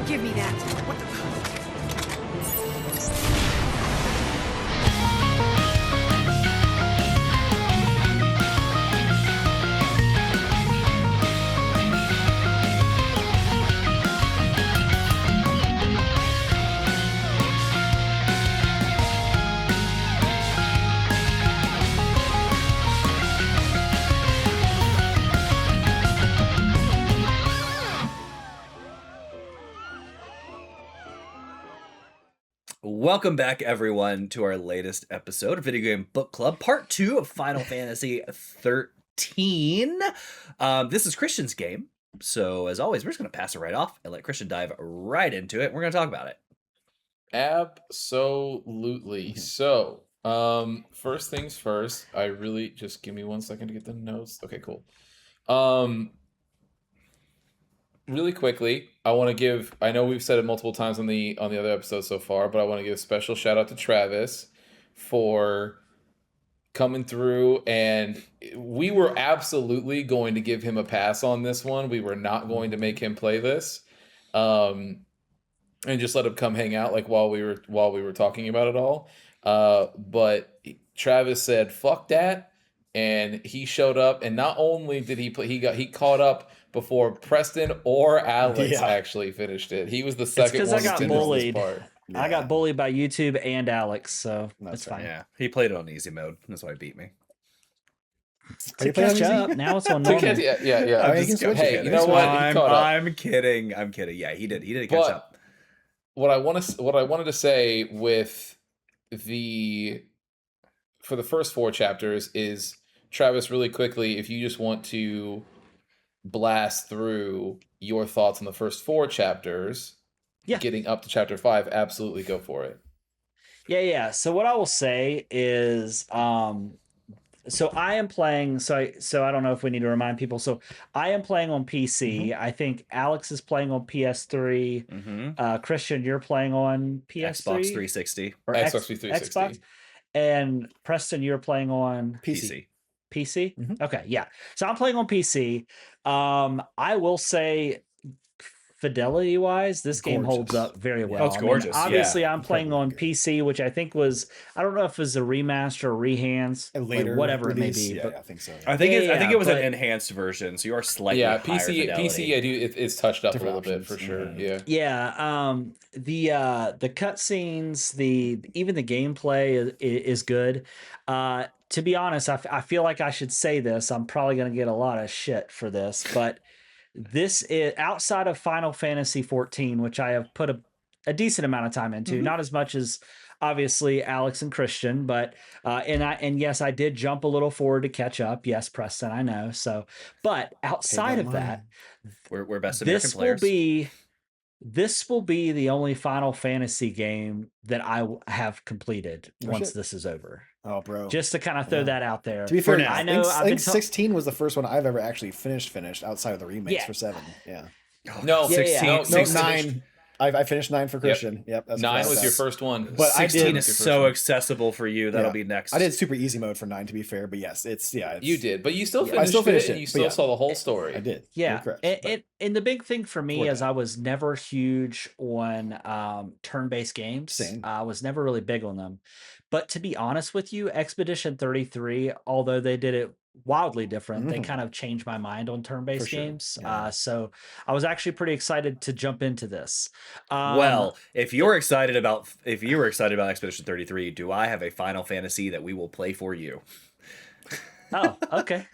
Give me that. What the? Welcome back, everyone, to our latest episode of Video Game Book Club, Part 2 of Final Fantasy XIII. This is Christian's game, so as always, we're just going to pass it right off and let Christian dive right into it. We're going to talk about it. Absolutely. So, first things first, I really just give me 1 second to get the notes. Okay, cool. Really quickly, I want to give, I know we've said it multiple times on the other episodes so far, but I want to give a special shout out to Travis for coming through, and we were absolutely going to give him a pass on this one. We were not going to make him play this. And just let him come hang out like while we were talking about it all. But Travis said, "Fuck that." And he showed up, and not only did he play, he caught up before Preston or Alex actually finished it. He was the second one. Because I got bullied. Part. Yeah. I got bullied by YouTube and Alex, so that's fine. Yeah, he played it on easy mode. That's why he beat me. To catch up, now it's on normal. Yeah. Hey, you know what? I'm kidding. Yeah, he did catch up. What I wanted to say with for the first 4 chapters is, Travis, really quickly, if you just want to blast through your thoughts on the first 4 chapters, getting up to chapter 5, absolutely go for it. Yeah. So what I will say is, so I am playing. So I don't know if we need to remind people. So I am playing on PC. Mm-hmm. I think Alex is playing on PS3. Mm-hmm. Christian, you're playing on PS3, Xbox 360, or Xbox 360. Xbox. And Preston, you're playing on PC. PC? Mm-hmm. Okay, yeah. So I'm playing on PC. I will say, fidelity-wise, this game holds up very well. Oh, it's gorgeous. Obviously, I'm playing on PC, which I think was, I don't know if it was a remaster or rehance, later like whatever release. It may be. Yeah, but I think so. I think it was an enhanced version, so you are slightly higher fidelity. PC, I do. It's touched up a little bit for sure. Yeah. The cutscenes, even the gameplay is good. To be honest, I feel like I should say this. I'm probably going to get a lot of shit for this, but this is outside of Final Fantasy XIV, which I have put a decent amount of time into, not as much as obviously Alex and Christian, but and yes, I did jump a little forward to catch up. Yes, Preston, I know. So, but outside of that, we're best American players. This will be the only Final Fantasy game that I have completed once this is over. Oh, bro. Just to kind of throw that out there. To be fair, I know I think 16 was the first one I've ever actually finished outside of the remakes for 7. Yeah. No, 16. No, 9. I finished 9 for Christian. Yep. That's 9 was your first one. But 16 is so accessible for you. That'll be next. I did super easy mode for 9, to be fair, but yes, it's you did, but you still finished it, and you still saw the whole story. I did. Yeah. And the big thing for me is I was never huge on turn-based games. Same. I was never really big on them. But to be honest with you, Expedition 33, although they did it wildly different, they kind of changed my mind on turn-based games. Yeah. So I was actually pretty excited to jump into this. Well, if you were excited about Expedition 33, do I have a Final Fantasy that we will play for you? Oh, okay.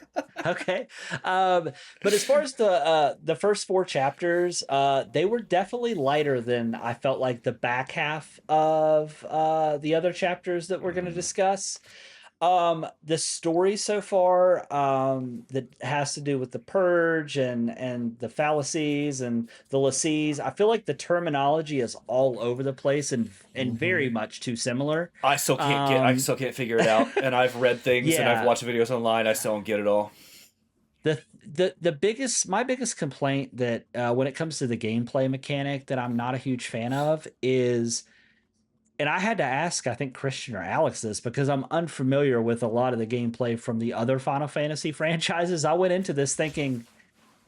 But as far as the first 4 chapters, they were definitely lighter than I felt like the back half of the other chapters that we're going to discuss. The story so far that has to do with the purge and the fallacies and the lacies, I feel like the terminology is all over the place and very much too similar. I still can't figure it out. And I've read things and I've watched videos online. I still don't get it all. My biggest complaint that when it comes to the gameplay mechanic that I'm not a huge fan of is, and I had to ask, I think, Christian or Alex this because I'm unfamiliar with a lot of the gameplay from the other Final Fantasy franchises. I went into this thinking,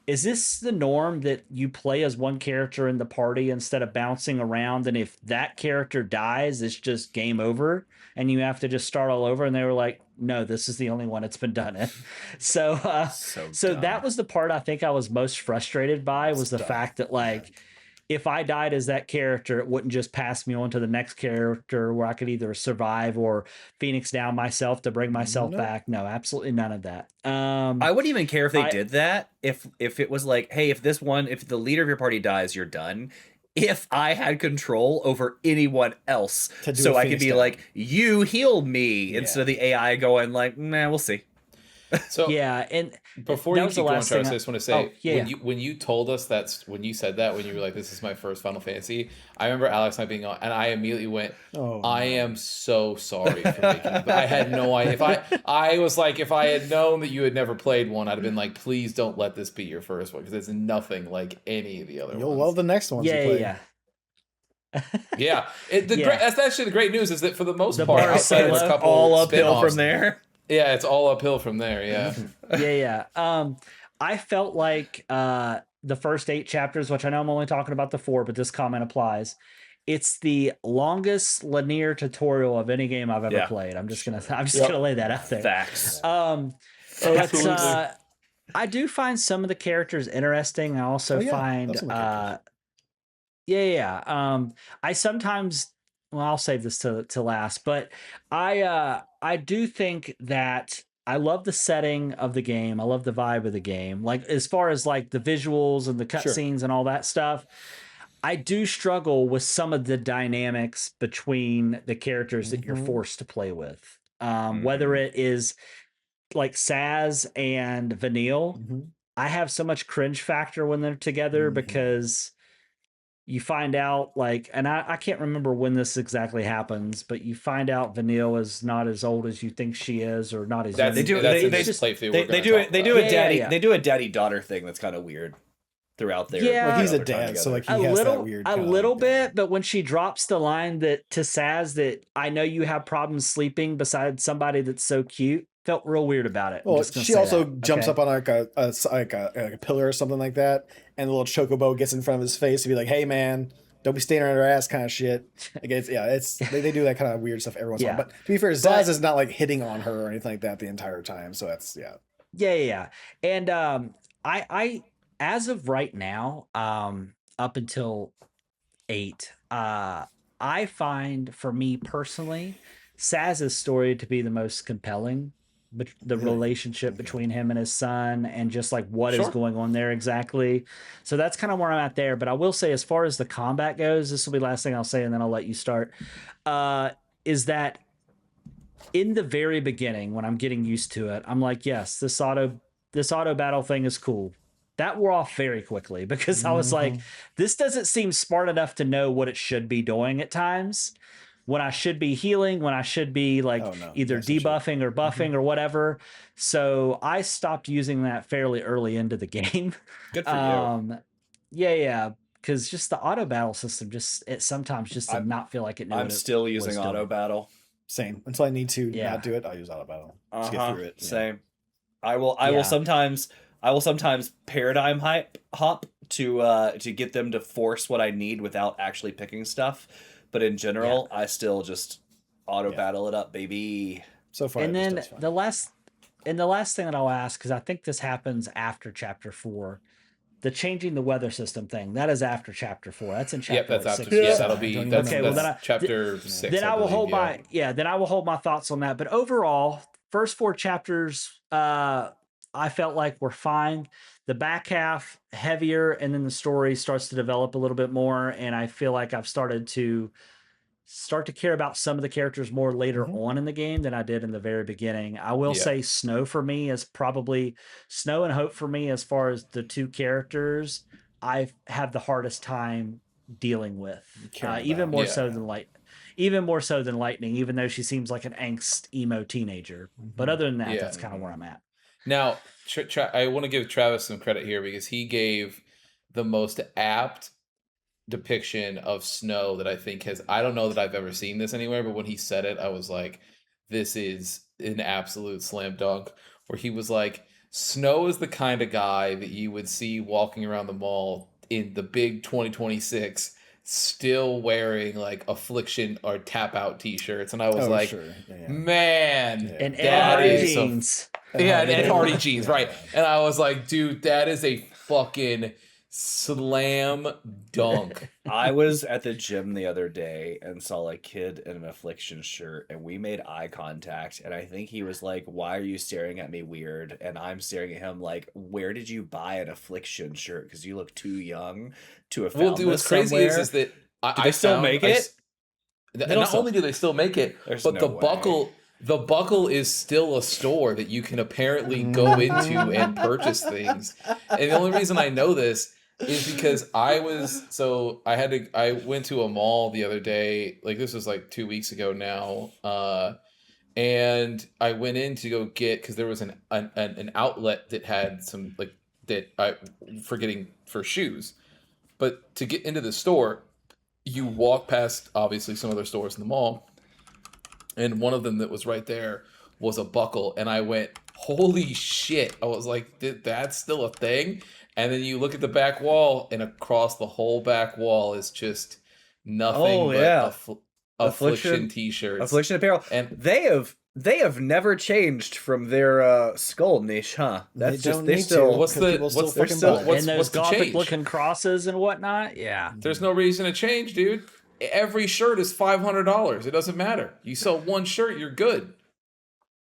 is this the norm that you play as one character in the party instead of bouncing around? And if that character dies, it's just game over and you have to just start all over. And they were like, no, this is the only one it's been done in. So, so that dumb. was the part I think I was most frustrated by was the dumb. fact that like, if I died as that character, it wouldn't just pass me on to the next character where I could either survive or Phoenix down myself to bring myself Nope. back. No, absolutely none of that. I wouldn't even care if they I- did that. If it was like, hey, if the leader of your party dies, you're done. If I had control over anyone else, To do so a I could Phoenix be down. like, you heal me, Yeah. instead of the AI going like, nah, we'll see. So yeah, and before that you was keep the going, last thing Travis, I just want to say when you told us when you said that when you were like, this is my first Final Fantasy, I remember Alex and I being on, and I immediately went, Oh, I am so sorry for making it. I had no idea. I was like, if I had known that you had never played one, I'd have been like, please don't let this be your first one because it's nothing like any of the other You'll ones. love the next ones you play. yeah. Yeah, Yeah. that's actually the great news is that for the most The part, bar is outside of so a couple All uphill spin-offs, from there. Yeah, it's all uphill from there. Yeah. Yeah. I felt like the first 8 chapters, which I know I'm only talking about the 4, but this comment applies. It's the longest linear tutorial of any game I've ever Yeah. played. I'm just gonna lay that out there. Facts. But I do find some of the characters interesting. I also find love some of the characters. I sometimes, well, I'll save this to last, but I do think that I love the setting of the game. I love the vibe of the game. Like as far as like the visuals and the cutscenes and all that stuff, I do struggle with some of the dynamics between the characters that you're forced to play with. Whether it is like Saz and Vanille, I have so much cringe factor when they're together because you find out like, and I can't remember when this exactly happens, but you find out Vanille is not as old as you think she is, or not as That's, young. that's in they this playthrough. They do it. They do a Yeah, daddy. yeah. They do a daddy-daughter thing that's kind of weird throughout their. Yeah. Well, he's a their time dad, so like together. he has that weird. A kinda, little like, bit, but when she drops the line that to Saz that I know you have problems sleeping beside somebody that's so cute, felt real weird about it. I'm Well, just gonna she say also that, jumps okay? up on like a pillar or something like that, and the little chocobo gets in front of his face to be like, "Hey, man, don't be standing on her ass," kind of shit. Like it's they do that kind of weird stuff every once in a while. But to be fair, Zaz is not like hitting on her or anything like that the entire time. So that's Yeah. And I as of right now, up until 8, I find for me personally, Saz's story to be the most compelling. But the relationship between him and his son, and just like what is going on there exactly. So that's kind of where I'm at there. But I will say, as far as the combat goes, this will be the last thing I'll say, and then I'll let you start. Is that in the very beginning, when I'm getting used to it, I'm like, yes, this auto battle thing is cool. That wore off very quickly because I was like, this doesn't seem smart enough to know what it should be doing at times. When I should be healing, when I should be like either debuffing or buffing or whatever. So I stopped using that fairly early into the game. Good for you. Yeah. Because just the auto battle system, it sometimes just did not feel like it knew. I'm still using auto doing. battle. same. Until I need to not do it, I'll use auto battle. Just get through it. Same. I will sometimes paradigm hop to get them to force what I need without actually picking stuff. But in general, I still just auto battle it up, baby. So far, and then the last thing that I'll ask, because I think this happens after chapter 4, the changing the weather system thing. That is after chapter 4. That's in chapter that's 6. after. Yeah, that'll be that's chapter 6. Then I will hold my thoughts on that. But overall, first 4 chapters, I felt like were fine. The back half heavier, and then the story starts to develop a little bit more. And I feel like I've started to care about some of the characters more later on in the game than I did in the very beginning. I will say Snow and Hope for me, as far as the 2 characters, I have the hardest time dealing with, even more so than Lightning, even though she seems like an angst emo teenager. But other than that, that's kind of where I'm at. Now, I want to give Travis some credit here because he gave the most apt depiction of Snow that I think I don't know that I've ever seen this anywhere, but when he said it, I was like, this is an absolute slam dunk, where he was like, Snow is the kind of guy that you would see walking around the mall in the big 2026 still wearing like Affliction or Tap Out t-shirts, and I was like, sure. Yeah. man, Yeah. And Ed that Hardy is so jeans. yeah, and Ed Hardy jeans, Yeah. right? And I was like, dude, that is a fucking slam dunk. I was at the gym the other day and saw a kid in an Affliction shirt, and we made eye contact. And I think he was like, "Why are you staring at me weird?" And I'm staring at him like, "Where did you buy an Affliction shirt? Because you look too young to have found Well, dude, what's this crazy somewhere." is that Do they still make it? Not only do they still make it, There's but no the way. buckle is still a store that you can apparently go into and purchase things. And the only reason I know this is because I went to a mall the other day, like this was like 2 weeks ago now, and I went in to go get, because there was an outlet that had some like for shoes, but to get into the store, you walk past obviously some other stores in the mall, and one of them that was right there was a buckle, and I went, holy shit. I was like, that's still a thing? And then you look at the back wall, and across the whole back wall is just nothing Affliction t-shirts. Affliction apparel. And they have never changed from their skull niche, huh? That's They just don't they need still to, what's 'cause the- people still what's- fucking still- buy it. what's- And those what's the change? gothic looking crosses and whatnot. Yeah. there's no reason to change, dude. Every shirt is $500. It doesn't matter. You sell one shirt, you're good.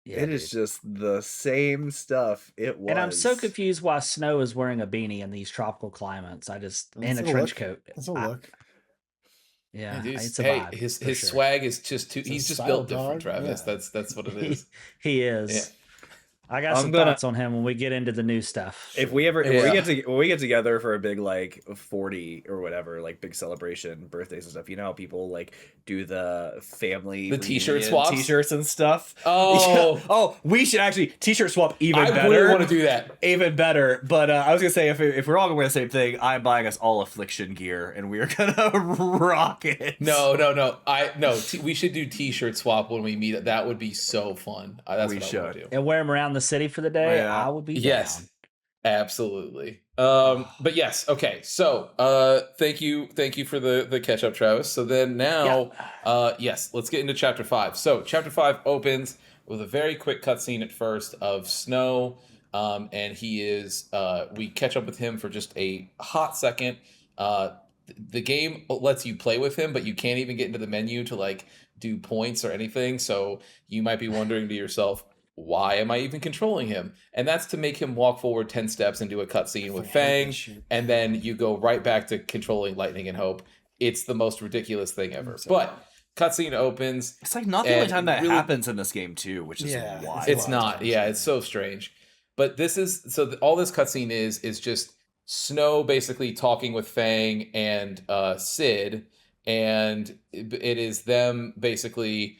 Yeah, it is dude. just the same stuff it was. And I'm so confused why Snow is wearing a beanie in these tropical climates. And Let's a have a trench look. coat. Let's have a look. Yeah, Dude, it's a hey, vibe. his for sure. swag is just too. It's a He's just style built different, dog, Travis. yeah. That's what it is. He is. Yeah. I got I'm some gonna- thoughts on him when we get into the new stuff. If we ever Yeah. when we get together for a big 40 or whatever, like big celebration, birthdays and stuff, you know how people do the family The t-shirt reunion swaps? t-shirts and stuff. Oh. Yeah. Oh, we should actually t-shirt swap even I better. really want to do that. Even better, but I was gonna say if we're all gonna wear the same thing, I'm buying us all Affliction gear and we're gonna rock it. No. We should do t-shirt swap when we meet. That would be so fun. That's We what I should. want to do. And wear him around the city for the day, Yeah. I would be Yes. down. Absolutely. But yes, okay. So, thank you for the catch up, Travis. So then now, yes, let's get into chapter 5. So, chapter 5 opens with a very quick cutscene at first of Snow, and he is. We catch up with him for just a hot second. The game lets you play with him, but you can't even get into the menu to do points or anything. So you might be wondering to yourself, why am I even controlling him? And that's to make him walk forward 10 steps into a cutscene with Fang, and then you go right back to controlling Lightning and Hope. It's the most ridiculous thing ever. But cutscene opens. It's not the only And time that really- happens in this game too, which is Yeah, wild. It's a lot of not. times, Yeah, yeah. it's so strange. But this is all this cutscene is just Snow basically talking with Fang and Sid, and it is them basically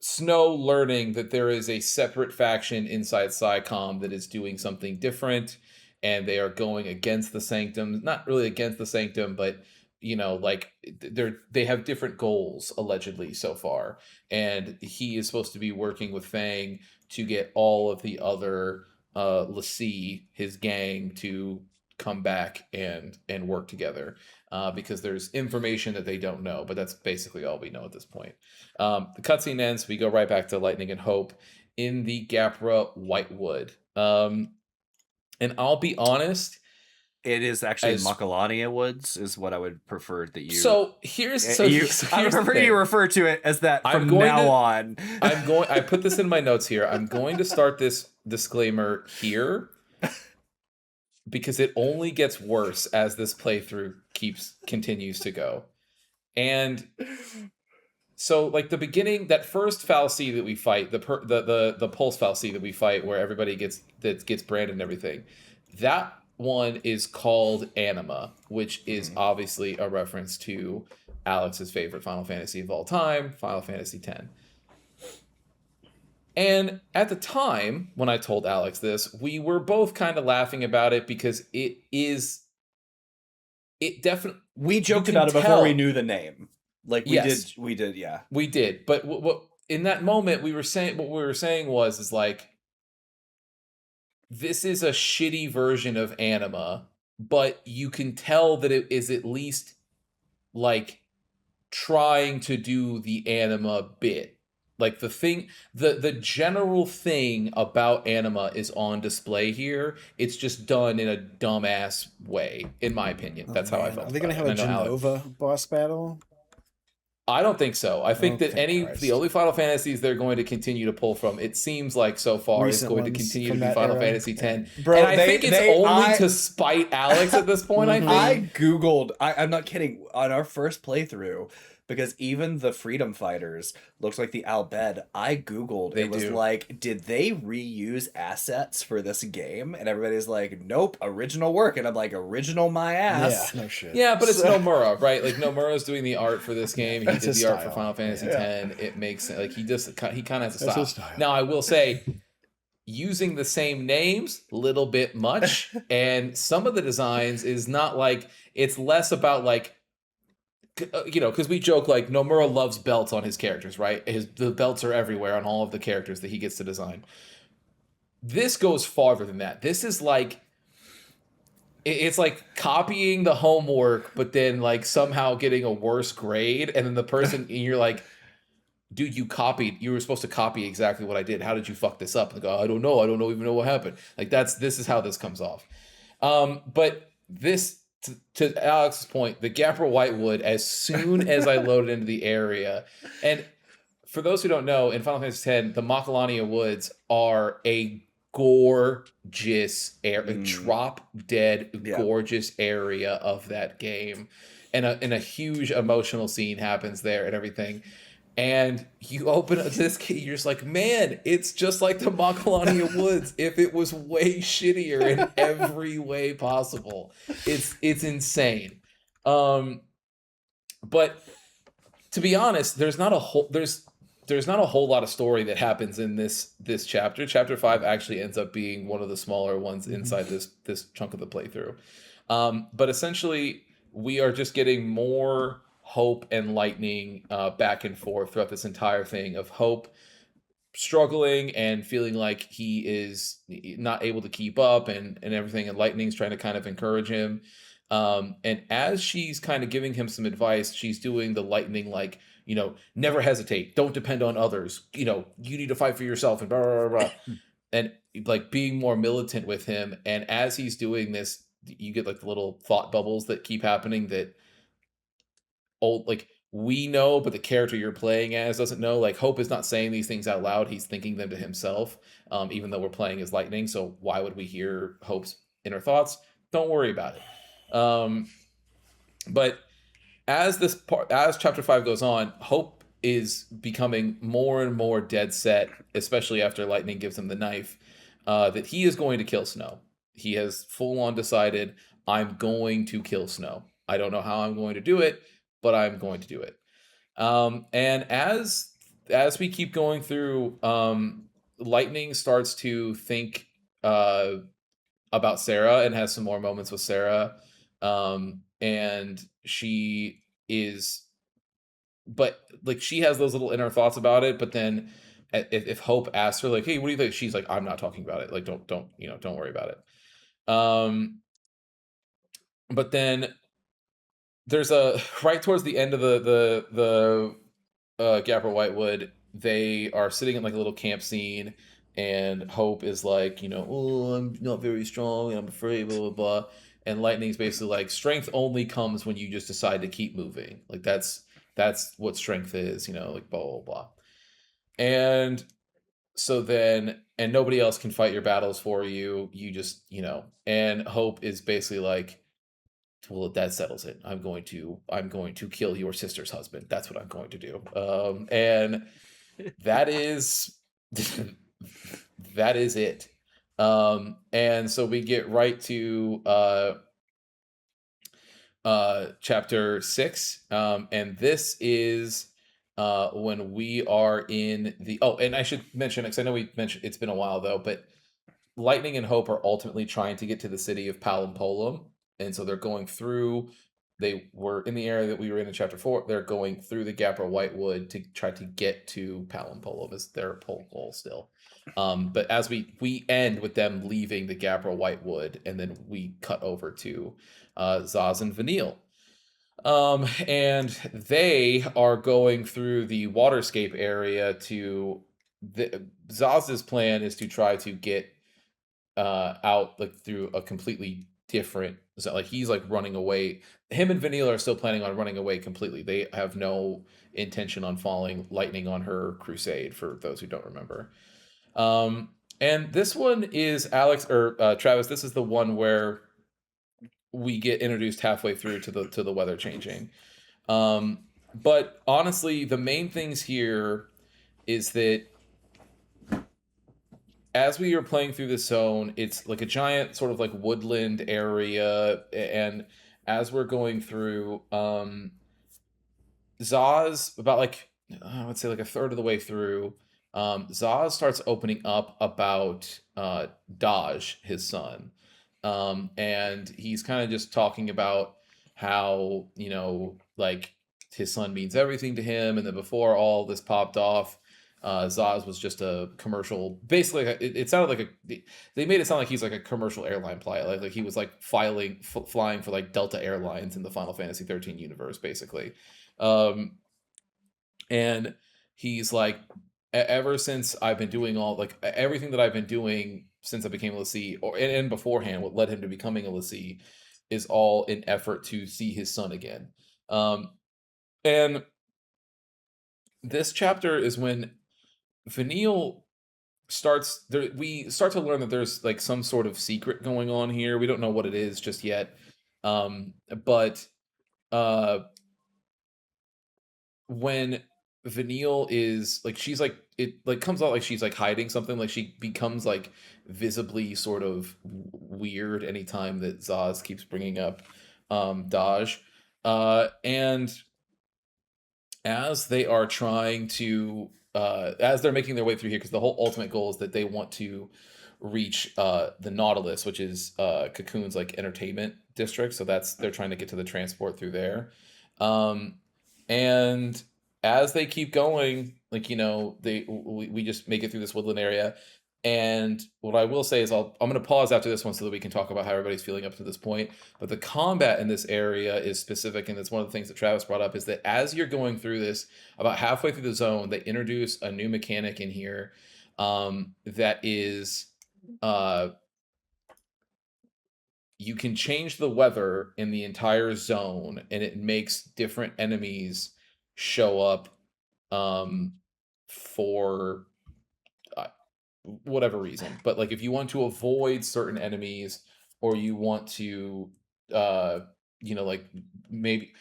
Snow learning that there is a separate faction inside SciComm that is doing something different, and they are going against the Sanctum. Not really against the Sanctum, but they have different goals allegedly so far, and he is supposed to be working with Fang to get all of the other Lassie, his gang, to come back and work together, because there's information that they don't know, but that's basically all we know at this point. The cutscene ends. We go right back to Lightning and Hope in the Gapra Whitewood, and I'll be honest. It is actually As- Macalania Woods is what I would prefer that you. So here's I here's prefer the thing. you refer to it as that I'm from going now to- on. I put this in my notes here. I'm going to start this disclaimer here because it only gets worse as this playthrough continues to go. And so the beginning, that first Fal'Cie that we fight, the Pulse Fal'Cie that we fight where everybody gets branded and everything, that one is called Anima, which is obviously a reference to Alex's favorite Final Fantasy of all time, Final Fantasy X. And at the time, when I told Alex this, we were both kind of laughing about it because it definitely... We joked can about it before tell. we knew the name. Yes. We did, yeah. We did. But what in that moment, what we were saying was this is a shitty version of Anima, but you can tell that it is at least like trying to do the Anima bit. Like the general thing about Anima is on display here. It's just done in a dumbass way, in my opinion. That's how I felt. Are they going to have a Genova boss battle? I don't think so. I think that Christ. the only Final Fantasies they're going to continue to pull from, it seems like so far, is going to continue to be Final Fantasy X. Bro, and I think it's only to spite Alex at this point, I think. I Googled, I'm not kidding, on our first playthrough, because even the Freedom Fighters looks like the Albed. I Googled, it was like, did they reuse assets for this game? And everybody's like, nope, original work. And I'm like, original my ass. Yeah, no shit. Yeah, but it's Nomura, right? Like, Nomura's doing the art for this game. He did the art for Final Fantasy X. It makes like he kind of has a style. Now, I will say, using the same names, little bit much, and some of the designs is not like, it's less about like, you know, because we joke like Nomura loves belts on his characters, right? The belts are everywhere on all of the characters that he gets to design. This goes farther than that. This is like, it's like copying the homework, but then like somehow getting a worse grade, and then the person and you're like, dude, you were supposed to copy exactly what I did. How did you fuck this up? And they go, I don't know even know what happened. Like this is how this comes off. But this, to Alex's point, the Gapper Whitewood, as soon as I loaded into the area, and for those who don't know, in Final Fantasy X, the Macalania Woods are a gorgeous drop dead gorgeous area of that game, and a huge emotional scene happens there and everything. And you open up this key, you're just like, man, it's just like the Macalania Woods if it was way shittier in every way possible. It's insane. But to be honest, there's not a whole lot of story that happens in this chapter. Chapter 5 actually ends up being one of the smaller ones inside this chunk of the playthrough. But essentially, we are just getting more Hope and Lightning back and forth throughout this entire thing, of Hope struggling and feeling like he is not able to keep up and everything, and Lightning's trying to kind of encourage him. And as she's kind of giving him some advice, she's doing the Lightning, like, you know, never hesitate, don't depend on others, you know, you need to fight for yourself, and blah, blah, blah, blah. And like being more militant with him. And as he's doing this, you get like the little thought bubbles that keep happening that like we know, but the character you're playing as doesn't know. Like, Hope is not saying these things out loud, he's thinking them to himself, even though we're playing as Lightning. So why would we hear Hope's inner thoughts? Don't worry about it. But as chapter 5 goes on, Hope is becoming more and more dead set, especially after Lightning gives him the knife, that he is going to kill Snow. He has full on decided, I'm going to kill Snow. I don't know how I'm going to do it, but I'm going to do it. And as we keep going through, Lightning starts to think about Sarah and has some more moments with Sarah. And she is, but like she has those little inner thoughts about it. But then if Hope asks her like, hey, what do you think? She's like, I'm not talking about it. Like, don't worry about it. But then there's right towards the end of the Gapper Whitewood, they are sitting in like a little camp scene, and Hope is like, you know, oh, I'm not very strong and I'm afraid, blah, blah, blah. And Lightning's basically like, strength only comes when you just decide to keep moving. Like that's what strength is, you know, like blah, blah, blah. And so then, and nobody else can fight your battles for you. You just, you know, and Hope is basically like, well, that settles it. I'm going to kill your sister's husband. That's what I'm going to do. And that is that is it. And so we get right to chapter 6. And this is when we are in the, and I should mention, because I know we mentioned it's been a while though, but Lightning and Hope are ultimately trying to get to the city of Palampolum. And so they're going through they were in the area that we were in chapter 4. They're going through the Gapra Whitewood to try to get to Palampolum, as their pole goal still. But as we end with them leaving the Gapra Whitewood, and then we cut over to Zaz and Vanille. And they are going through the waterscape area to Zaz's plan is to try to get out like through a completely different, so like he's like running away. Him and Vanille are still planning on running away completely. They have no intention on falling lightning on her crusade, for those who don't remember. And this one is Alex or Travis. This is the one where we get introduced halfway through to the weather changing. But honestly, the main things here is that as we are playing through the zone, it's like a giant sort of like woodland area, and as we're going through, Zaz, about like I would say like a third of the way through, Zaz starts opening up about Daj, his son. And he's kind of just talking about how, like his son means everything to him, and that before all this popped off, Zaz was just a commercial. Basically, it sounded like they made it sound like he's like a commercial airline pilot, like he was like flying for like Delta Airlines in the Final Fantasy 13 universe, basically. And he's like, ever since I've been doing all like everything that I've been doing since I became a l'Cie, and beforehand, what led him to becoming a l'Cie, is all in effort to see his son again. And this chapter is when Vanille starts there. We start to learn that there's like some sort of secret going on here. We don't know what it is just yet. But when Vanille is like, she's like, it like comes out like she's like hiding something, like she becomes like visibly sort of weird anytime that Zaz keeps bringing up Daj. And as they are trying to as they're making their way through here, because the whole ultimate goal is that they want to reach the Nautilus, which is Cocoon's like entertainment district, so they're trying to get to the transport through there. And as they keep going, like, we just make it through this woodland area. And what I will say is I'm going to pause after this one so that we can talk about how everybody's feeling up to this point. But the combat in this area is specific, and it's one of the things that Travis brought up, is that as you're going through this, about halfway through the zone, they introduce a new mechanic in here that is you can change the weather in the entire zone, and it makes different enemies show up for whatever reason. But like if you want to avoid certain enemies, or you want to like maybe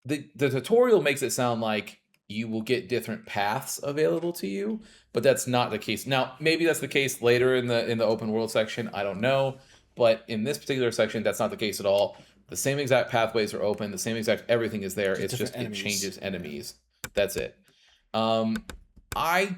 the tutorial makes it sound like you will get different paths available to you, but that's not the case. Now maybe that's the case later in the open world section, I don't know, but in this particular section that's not the case at all. The same exact pathways are open, the same exact everything is there. It's just enemies. It changes enemies. That's it. I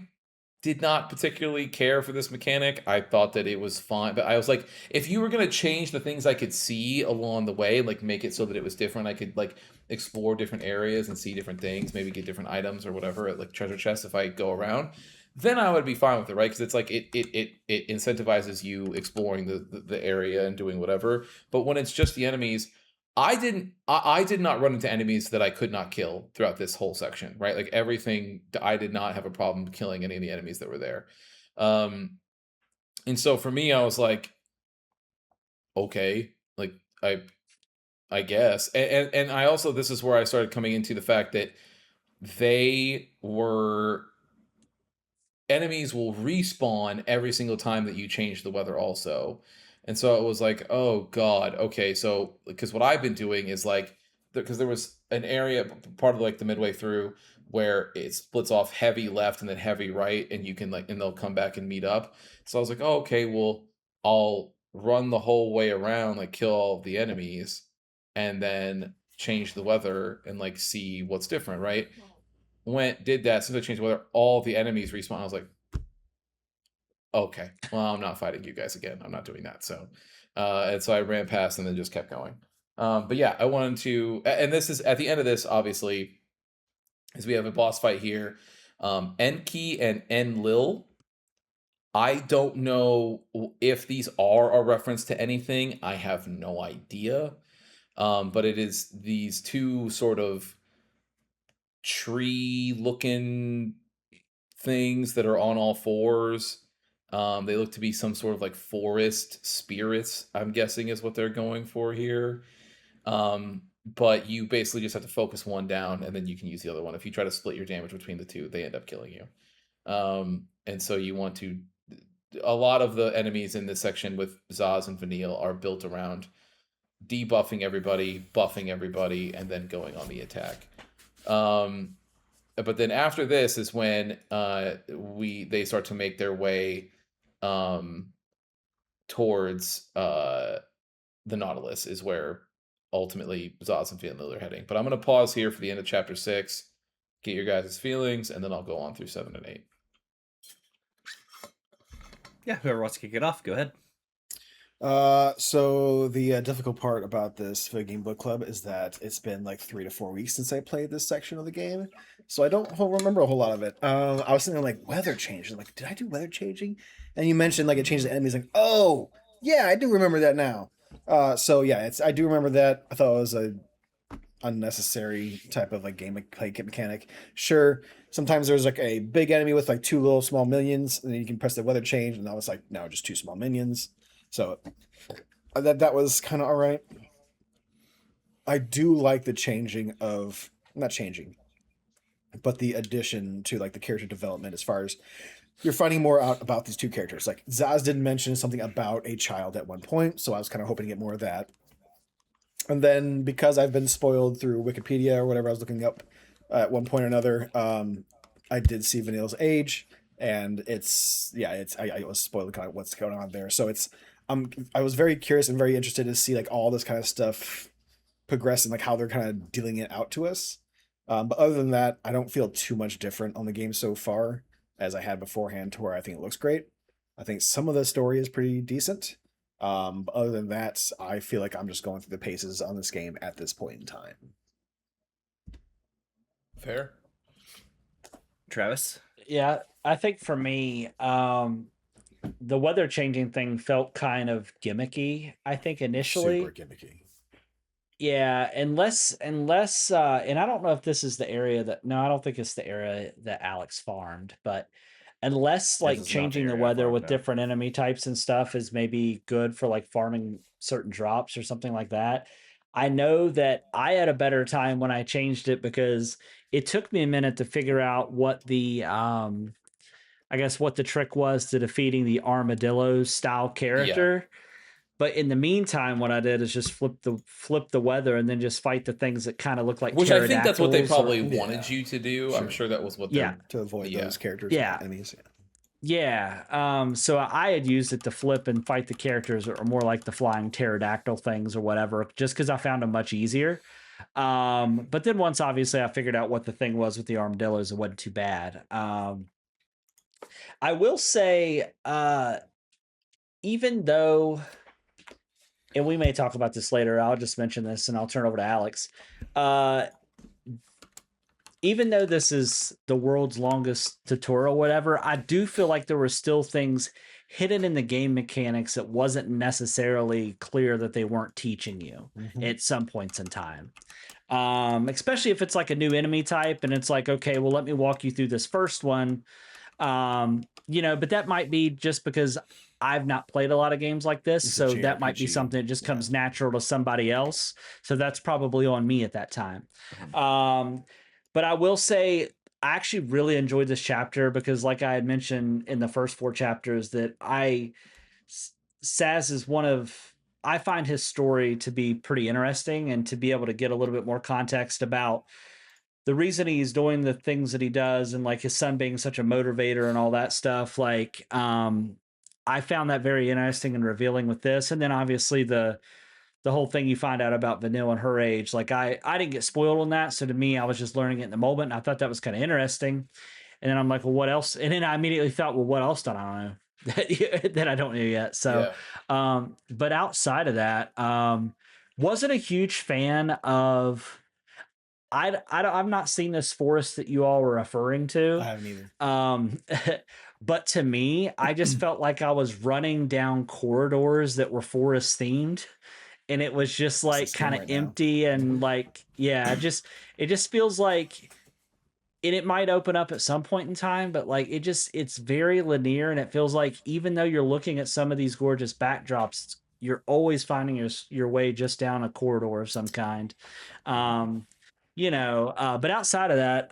did not particularly care for this mechanic. I thought that it was fine, but I was like, if you were going to change the things I could see along the way, like make it so that it was different, I could like explore different areas and see different things, maybe get different items or whatever at like treasure chests if I go around, then I would be fine with it, right? Because it's like it incentivizes you exploring the area and doing whatever. But when it's just the enemies, I did not run into enemies that I could not kill throughout this whole section, right? Like everything, I did not have a problem killing any of the enemies that were there. And so for me, I was like, okay, like I guess. And I also, this is where I started coming into the fact that enemies will respawn every single time that you change the weather also. And so it was like, oh God, okay. So, because what I've been doing is like, because there was an area, part of like the midway through, where it splits off heavy left and then heavy right, and you can like, and they'll come back and meet up. So I was like, oh, okay, well, I'll run the whole way around, like kill all of the enemies, and then change the weather and like see what's different, right? Did that, since I changed the weather, all the enemies respawn. I was like, okay, well, I'm not fighting you guys again. I'm not doing that. So, and so I ran past and then just kept going. But yeah, I wanted to, and this is at the end of this, obviously, is we have a boss fight here. Enki and Enlil. I don't know if these are a reference to anything. I have no idea. But it is these two sort of tree looking things that are on all fours. They look to be some sort of like forest spirits, I'm guessing is what they're going for here. But you basically just have to focus one down and then you can use the other one. If you try to split your damage between the two, they end up killing you. And so you want to. A lot of the enemies in this section with Zaz and Vanille are built around debuffing everybody, buffing everybody, and then going on the attack. But then after this is when they start to make their way towards the Nautilus, is where ultimately Zaz and Vanille are heading. But I'm going to pause here for the end of chapter 6, get your guys' feelings, and then I'll go on through 7 and 8. Yeah, whoever wants to kick it off, go ahead. So the difficult part about this Video Game Book Club is that it's been like 3 to 4 weeks since I played this section of the game, so I don't remember a whole lot of it. I was thinking like weather change, like did I do weather changing? And you mentioned like it changed the enemies, like oh yeah, I do remember that now. So yeah, I do remember that. I thought it was a unnecessary type of like game play mechanic. Sure, sometimes there's like a big enemy with like 2 little small minions, and then you can press the weather change, and that was like now just 2 small minions. So that was kind of all right. I do like the changing of not changing, but the addition to like the character development as far as you're finding more out about these two characters. Like Zaz did mention something about a child at one point, so I was kind of hoping to get more of that. And then because I've been spoiled through Wikipedia or whatever I was looking up at one point or another, I did see Vanille's age, and I was spoiled kind of what's going on there. So I was very curious and very interested to see like all this kind of stuff progress and like how they're kind of dealing it out to us. But other than that, I don't feel too much different on the game so far as I had beforehand, to where I think it looks great. I think some of the story is pretty decent. But other than that, I feel like I'm just going through the paces on this game at this point in time. Fair. Travis? Yeah, I think for me, the weather changing thing felt kind of gimmicky, I think initially. Super gimmicky. Yeah, unless and I don't know if this is the area that no, I don't think it's the area that Alex farmed, but unless like is not the changing the area I weather farmed, with no. different enemy types and stuff is maybe good for like farming certain drops or something like that. I know that I had a better time when I changed it because it took me a minute to figure out what the I guess what the trick was to defeating the armadillo style character. But in the meantime, what I did is just flip the weather and then just fight the things that kind of look like Which I think that's what they pterodactyls probably or- wanted you to do. Sure. I'm sure that was what Yeah. To avoid Yeah. those characters Yeah. and enemies. Yeah. So I had used it to flip and fight the characters that are more like the flying pterodactyl things or whatever, just because I found them much easier. But then once obviously I figured out what the thing was with the armadillos, it wasn't too bad. I will say, even though, and we may talk about this later, I'll just mention this and I'll turn over to Alex. Even though this is the world's longest tutorial, whatever, I do feel like there were still things hidden in the game mechanics that wasn't necessarily clear that they weren't teaching you at some points in time. Especially if it's like a new enemy type and it's like, okay, well, let me walk you through this first one. But that might be just because I've not played a lot of games like this. It's a So that might be JRPG. something that just comes natural to somebody else. So that's probably on me at that time. But I will say I actually really enjoyed this chapter because like I had mentioned in the first 4 chapters that Saz is I find his story to be pretty interesting, and to be able to get a little bit more context about the reason he's doing the things that he does and like his son being such a motivator and all that stuff. Like, I found that very interesting and revealing with this. And then obviously the whole thing you find out about Vanille and her age, like I didn't get spoiled on that. So to me, I was just learning it in the moment. And I thought that was kind of interesting. And then I'm like, well, what else? And then I immediately thought, well, what else do I know that I don't know yet? So, but outside of that, wasn't a huge fan of. I've not seen this forest that you all were referring I to. haven't either. But to me, I just felt like I was running down corridors that were forest themed, and it was just It's like this game kind of right now. empty and like, yeah, it just feels like, and it might open up at some point in time, but like it's very linear, and it feels like even though you're looking at some of these gorgeous backdrops, you're always finding your way just down a corridor of some kind. Um, but outside of that,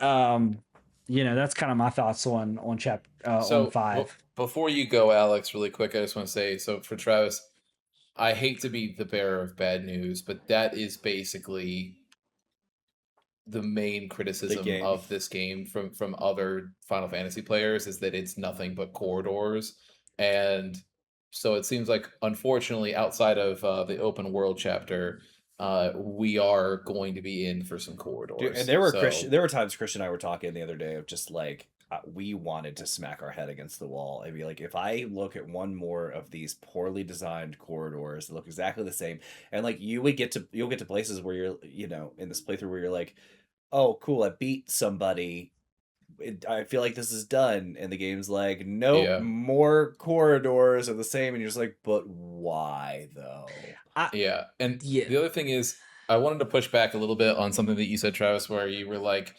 that's kind of my thoughts on on So 5. before you go, Alex, really quick, I just want to say, so for Travis, I hate to be the bearer of bad news, but that is basically the main The criticism game. of this game from other Final Fantasy players is that it's nothing but corridors. And so it seems like, unfortunately, outside of the open world chapter, we are going to be in for some Dude, corridors. and there were So there were times Christian and I were talking the other day of just like we wanted to smack our head against the wall and be like, if I look at one more of these poorly designed corridors that look exactly the same, and like you'll get to places where you're in this playthrough where you're like, oh cool, I beat somebody. I feel like this is done, and the game's like, nope, yeah. more corridors are the same, and you're just like, but why though? Yeah. And Yeah. the other thing is, I wanted to push back a little bit on something that you said, Travis, where you were like,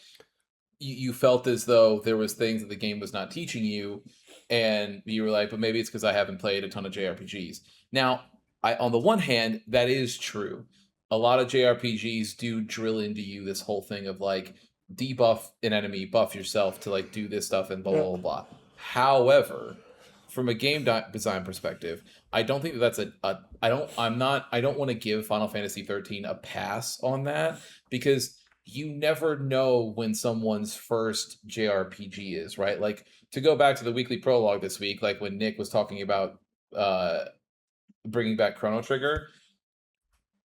you felt as though there was things that the game was not teaching you, and you were like, but maybe it's because I haven't played a ton of JRPGs. Now, on the one hand, that is true. A lot of JRPGs do drill into you this whole thing of like debuff an enemy, buff yourself to like do this stuff and blah blah blah. Blah. However, from a game design perspective, I don't think that that's I don't want to give Final Fantasy 13 a pass on that, because you never know when someone's first JRPG is, right? Like, to go back to the weekly prologue this week, like when Nick was talking about bringing back Chrono Trigger.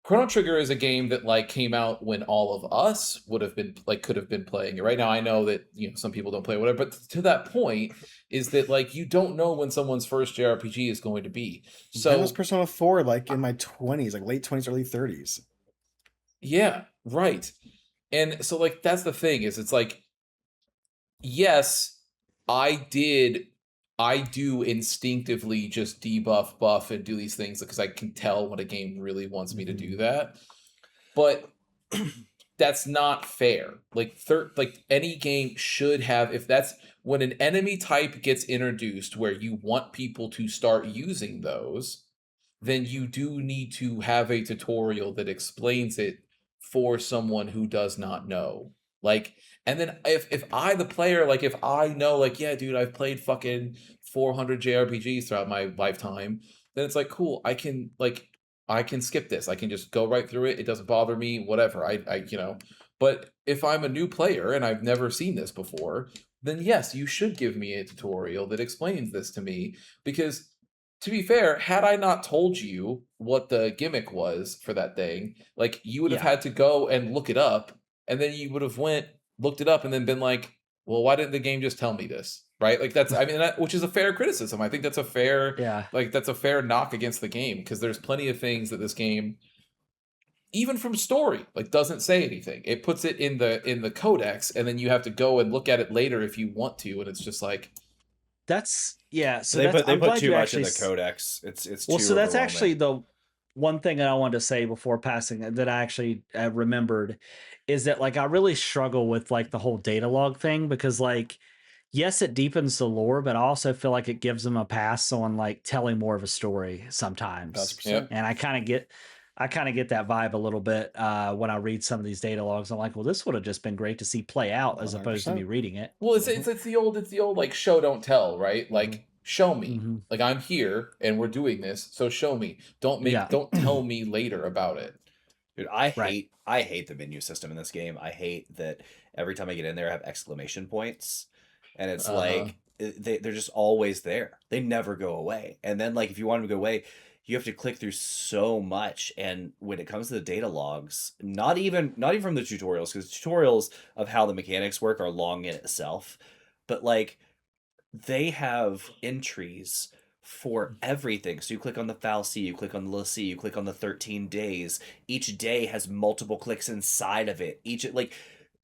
Chrono Trigger is a game that like came out when all of us would have been like could have been playing it. Right now, I know that some people don't play whatever, but to that point is that like you don't know when someone's first JRPG is going to be. Mine was So Persona 4 like in my 20s, like late 20s, early 30s. yeah, right. And so like that's the thing, is it's like, yes, I do instinctively just debuff, buff, and do these things because I can tell when a game really wants me to do that. But that's not fair. Like like any game should have, if that's when an enemy type gets introduced where you want people to start using those, then you do need to have a tutorial that explains it for someone who does not know. Like, and then if I, the player, like if I know, like, yeah, dude, I've played fucking 400 JRPGs throughout my lifetime, then it's like, cool, I can skip this. I can just go right through it. It doesn't bother me, whatever. But if I'm a new player and I've never seen this before, then yes, you should give me a tutorial that explains this to me, because to be fair, had I not told you what the gimmick was for that thing, like you would have Yeah. had to go and look it up, and then you would have looked it up, and then been like, "Well, why didn't the game just tell me this?" Right? Like which is a fair criticism. I think that's a fair, Yeah. that's a fair knock against the game, because there's plenty of things that this game, even from story, like doesn't say anything. It puts it in the codex, and then you have to go and look at it later if you want to, and it's just like, So They that's put I'm glad too you much in actually the codex. It's well, too so that's actually overwhelming. the one thing that I wanted to say before passing that I actually remembered is that like I really struggle with like the whole data log thing, because like yes, it deepens the lore, but I also feel like it gives them a pass on like telling more of a story sometimes. yeah. 1000%. And I kind of get that vibe a little bit when I read some of these data logs. I'm like, well, this would have just been great to see play out as opposed to me 100%. reading it. Well, it's the old like show don't tell, right? Like show me. Hmm. Like I'm here and we're doing this, so show me. Yeah. Don't tell me later about it. Dude, Right. I hate the menu system in this game. I hate that every time I get in there, I have exclamation points, and it's Uh-huh. like they're just always there. They never go away. And then like if you want them to go away, you have to click through so much. And when it comes to the data logs, not even from the tutorials, because tutorials of how the mechanics work are long in itself, but like they have entries for everything. So you click on the fallacy, you click on the l'Cie, you click on the 13 days. Each day has multiple clicks inside of it.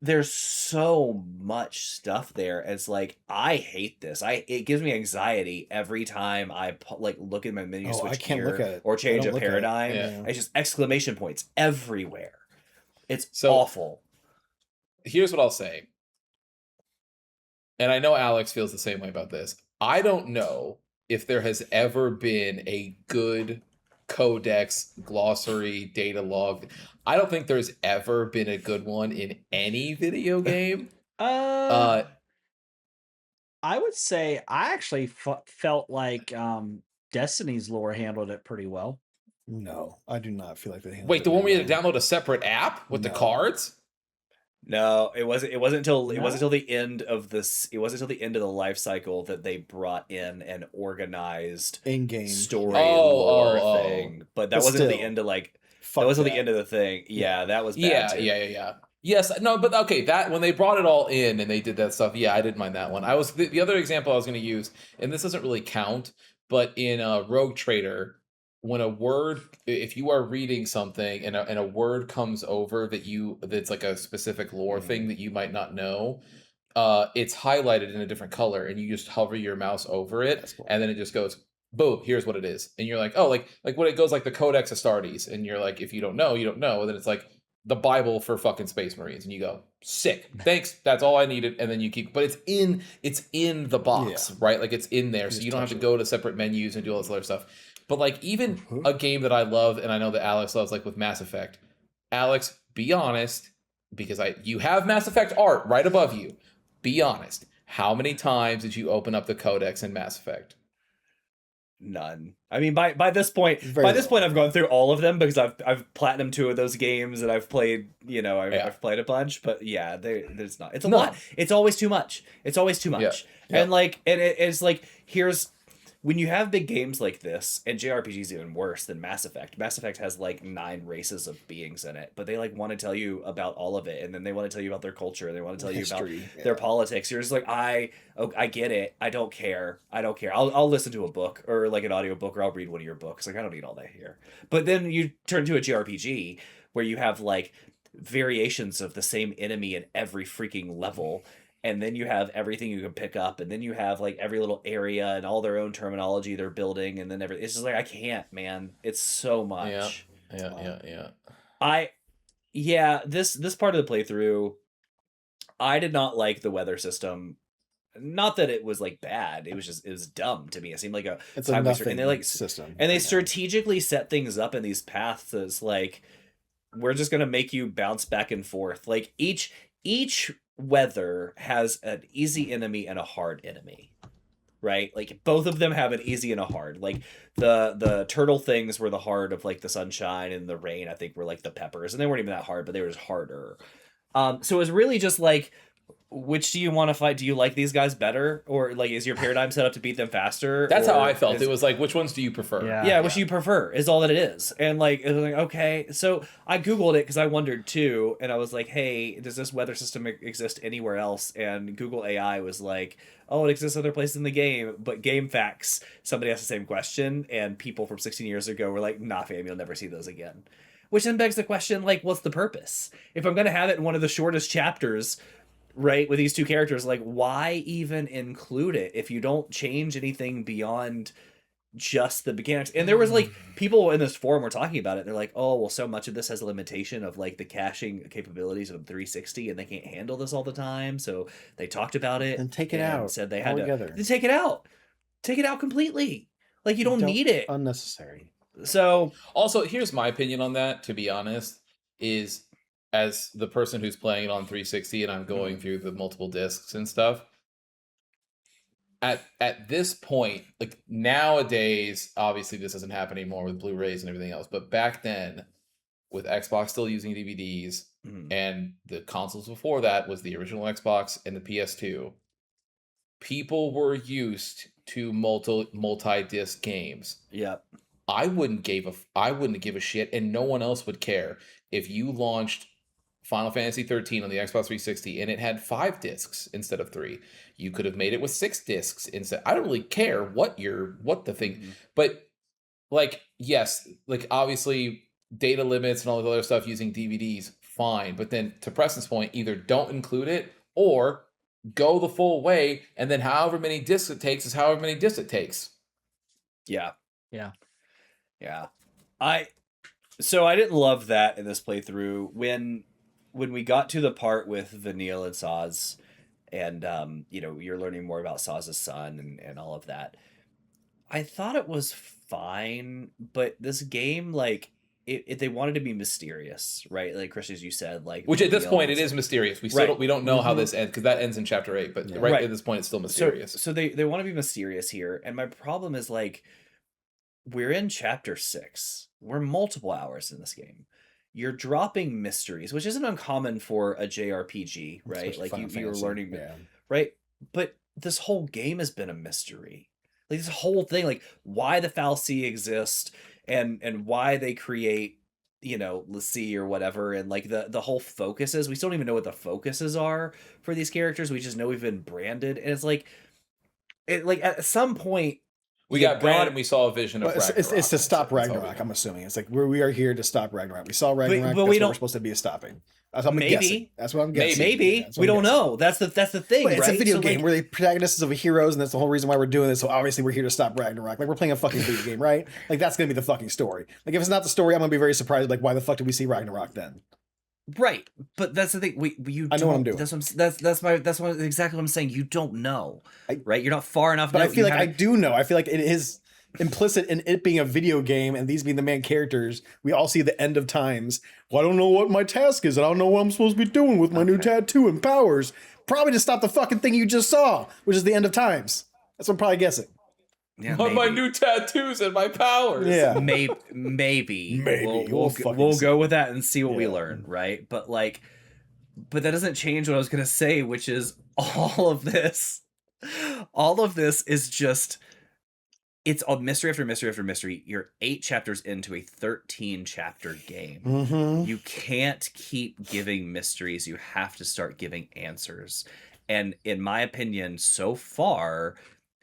There's so much stuff there. It's like, I hate this. It gives me anxiety every time I look at my menu, I switch can't look gear at it. or I change don't a look at it. paradigm. Yeah. It's just exclamation points everywhere. It's So- awful. Here's what I'll say. And I know Alex feels the same way about this. I don't know if there has ever been a good codex, glossary, data log. I don't think there's ever been a good one in any video game. I would say I actually felt like Destiny's lore handled it pretty well. No, I do not feel like they handled Wait, it the one where you had very to download a separate app with the No. cards? No, it wasn't until No? the end of the life cycle that they brought in an organized well. In-game story Oh, lore thing. But that But wasn't till the still, end of Fuck that wasn't that. the end of the thing. Yeah, that was bad Yeah, too. yeah. Yes, no, but okay, that when they brought it all in and they did that stuff, yeah, I didn't mind that one. I was the other example I was going to use, and this doesn't really count, but in Rogue Trader, when a word, if you are reading something and a word comes over that's like a specific lore thing that you might not know, it's highlighted in a different color, and you just hover your mouse over it, That's cool. and then it just goes, boom, here's what it is, and you're like, oh, like when it goes like the Codex Astartes, and you're like, if you don't know, you don't know, and then it's like the Bible for fucking Space Marines, and you go, sick, thanks, that's all I needed, and then you keep, but it's in the box, right? Like it's in there, so just you don't have to touch it. go to separate menus and do all this other stuff. But like even Mhm. a game that I love, and I know that Alex loves, like with Mass Effect. Alex, be honest, because you have Mass Effect art right above you. Be honest. How many times did you open up the Codex in Mass Effect? None. I mean, by this point, Very little. I've gone through all of them because I've platinum 2 of those games and I've played, Yeah. I've played a bunch. But yeah, there's not. It's a No. lot. It's always too much. It's always too much. Yeah. And it's like here's when you have big games like this, and JRPG is even worse than Mass Effect. Mass Effect has like 9 races of beings in it, but they like want to tell you about all of it, and then they want to tell you about their culture, and they want to tell you History, about their politics. You're just like, I get it. I don't care. I'll listen to a book or like an audiobook, or I'll read one of your books. Like I don't need all that here. But then you turn to a JRPG where you have like variations of the same enemy in every freaking level, and then you have everything you can pick up, and then you have like every little area and all their own terminology they're building, and then everything. It's just like, I can't, man. It's so much. Yeah. This part of the playthrough, I did not like the weather system. Not that it was like bad, it was dumb to me. It seemed like a It's a time waster, nothing and they like system. and they right now. strategically set things up in these paths as like, we're just gonna make you bounce back and forth. Like each weather has an easy enemy and a hard enemy, right? Like both of them have an easy and a hard. Like the turtle things were the hard of like the sunshine, and the rain I think were like the peppers, and they weren't even that hard, but they were just harder. So it was really just like, which do you want to fight? Do you like these guys better, or like is your paradigm set up to beat them faster? That's how Or I felt. is- It was like, which ones do you prefer? yeah, which you prefer is all that it is. And like, it was like, okay. So I Googled it because I wondered too. And I was like, hey, does this weather system exist anywhere else? And Google AI was like, oh, it exists other places in the game. But Game Facts, somebody asked the same question. And people from 16 years ago were like, nah, fam, you'll never see those again. Which then begs the question, like, what's the purpose? If I'm going to have it in one of the shortest chapters, right, with these two characters, like, why even include it if you don't change anything beyond just the mechanics? And there was like people in this forum were talking about it. They're like, oh, well, so much of this has a limitation of like the caching capabilities of 360, and they can't handle this all the time. So they talked about it. Then take it and out Said they had altogether. to take it out. Take it out completely. Like you don't need it. Unnecessary. So Also, here's my opinion on that, to be honest, is as the person who's playing it on 360 and I'm going through the multiple discs and stuff, at this point, like nowadays, obviously this doesn't happen anymore with Blu-rays and everything else, but back then, with Xbox still using DVDs, and the consoles before that was the original Xbox and the PS2, people were used to multi-disc games. yep. I wouldn't give a shit, and no one else would care if you launched Final Fantasy 13 on the Xbox 360 and it had 5 discs instead of 3. You could have made it with 6 discs instead. I don't really care what the thing, but like, yes, like obviously data limits and all the other stuff using DVDs, fine. But then to Preston's point, either don't include it or go the full way, and then however many discs it takes is however many discs it takes. Yeah. Yeah. So I didn't love that in this playthrough when we got to the part with Vanille and Saz, and you're learning more about Saz's son and all of that. I thought it was fine, but this game, like, they wanted to be mysterious, right? Like Chris, as you said, like, which at this point it is mysterious. We still don't know how this ends, because that ends in chapter 8. But right at this point, it's still mysterious. So they want to be mysterious here, and my problem is, like, we're in chapter 6. We're multiple hours in this game. You're dropping mysteries, which isn't uncommon for a JRPG, right? Especially Like Final you're Fantasy, learning, yeah. right? But this whole game has been a mystery. Like this whole thing, like why the Fal'Cie exist and why they create, Lassie or whatever, and like the whole focuses. We still don't even know what the focuses are for these characters. We just know we've been branded, and it's like, at some point. We got branded and we saw a vision of Ragnarok. It's to stop Ragnarok, I'm assuming. It's like we are here to stop Ragnarok. We saw Ragnarok, but that's we what we're supposed to be stopping. That's what I'm guessing. That's what I'm guessing. Maybe. We don't know. That's the thing, but it's right? a video game. We're the protagonists of heroes, and that's the whole reason why we're doing this. So obviously we're here to stop Ragnarok. Like, we're playing a fucking video game, right? Like, that's going to be the fucking story. Like, if it's not the story, I'm going to be very surprised. Like, why the fuck did we see Ragnarok then? Right, but that's the thing. I know what I'm doing. That's exactly what I'm saying. You don't know, right? You're not far enough. But I feel like I do know. I feel like it is implicit in it being a video game and these being the main characters. We all see the end of times. Well, I don't know what my task is. I don't know what I'm supposed to be doing with my new tattoo and powers. Probably to stop the fucking thing you just saw, which is the end of times. That's what I'm probably guessing. Yeah, my new tattoos and my powers. Yeah, maybe. We'll go with that and see what we learn, right? But that doesn't change what I was gonna say, which is all of this is just. It's a mystery after mystery after mystery. You're 8 chapters into a 13-chapter game. Mm-hmm. You can't keep giving mysteries. You have to start giving answers. And in my opinion, so far,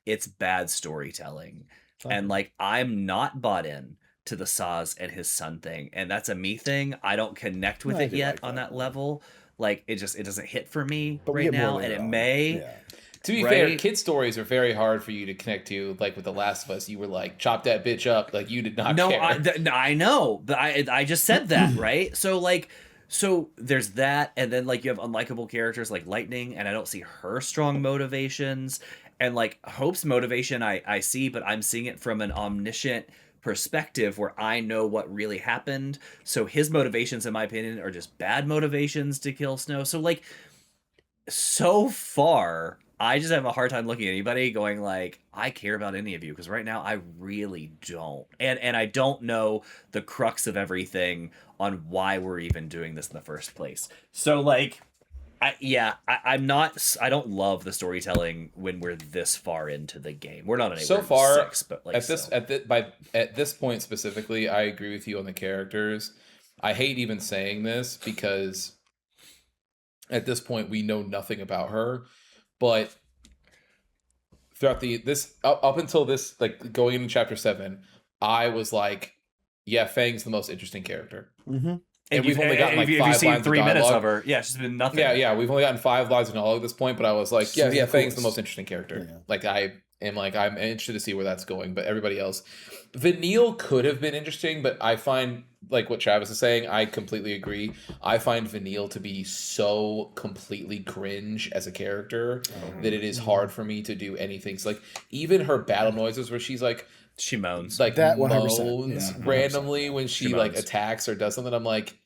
it's bad storytelling. And like, I'm not bought in to the Saz and his son thing. And that's a me thing. I don't connect with it yet on that level. Like, it doesn't hit for me right now. And it may. Yeah. To be fair, kid stories are very hard for you to connect to. Like with The Last of Us, you were like, chop that bitch up. Like, you did not care. I know. But I just said that, right? So there's that. And then like you have unlikable characters like Lightning, and I don't see her strong motivations. And like Hope's motivation I see, but I'm seeing it from an omniscient perspective where I know what really happened. So his motivations, in my opinion, are just bad motivations to kill Snow. So like, so far, I just have a hard time looking at anybody going like, I care about any of you, because right now I really don't. And I don't know the crux of everything on why we're even doing this in the first place. So like, I don't love the storytelling when we're this far into the game. We're not anywhere so far 6, but like at this point specifically, I agree with you on the characters. I hate even saying this because at this point we know nothing about her. But throughout up until this, like going into chapter 7, I was like, yeah, Fang's the most interesting character. Mm-hmm. And we've only gotten like 5 lines 3 of minutes dialogue. of her. Yeah, she's been nothing. Yeah, we've only gotten 5 lines of dialogue at this point, but I was like, yeah, Fang's the most interesting character. Yeah. Like I'm interested to see where that's going, but everybody else. Vanille could have been interesting, but I find, like what Travis is saying, I completely agree. I find Vanille to be so completely cringe as a character that it is hard for me to do anything. So like, even her battle noises where she's like, she moans. Like that 100%. moans 100%. randomly when she like attacks or does something. I'm like,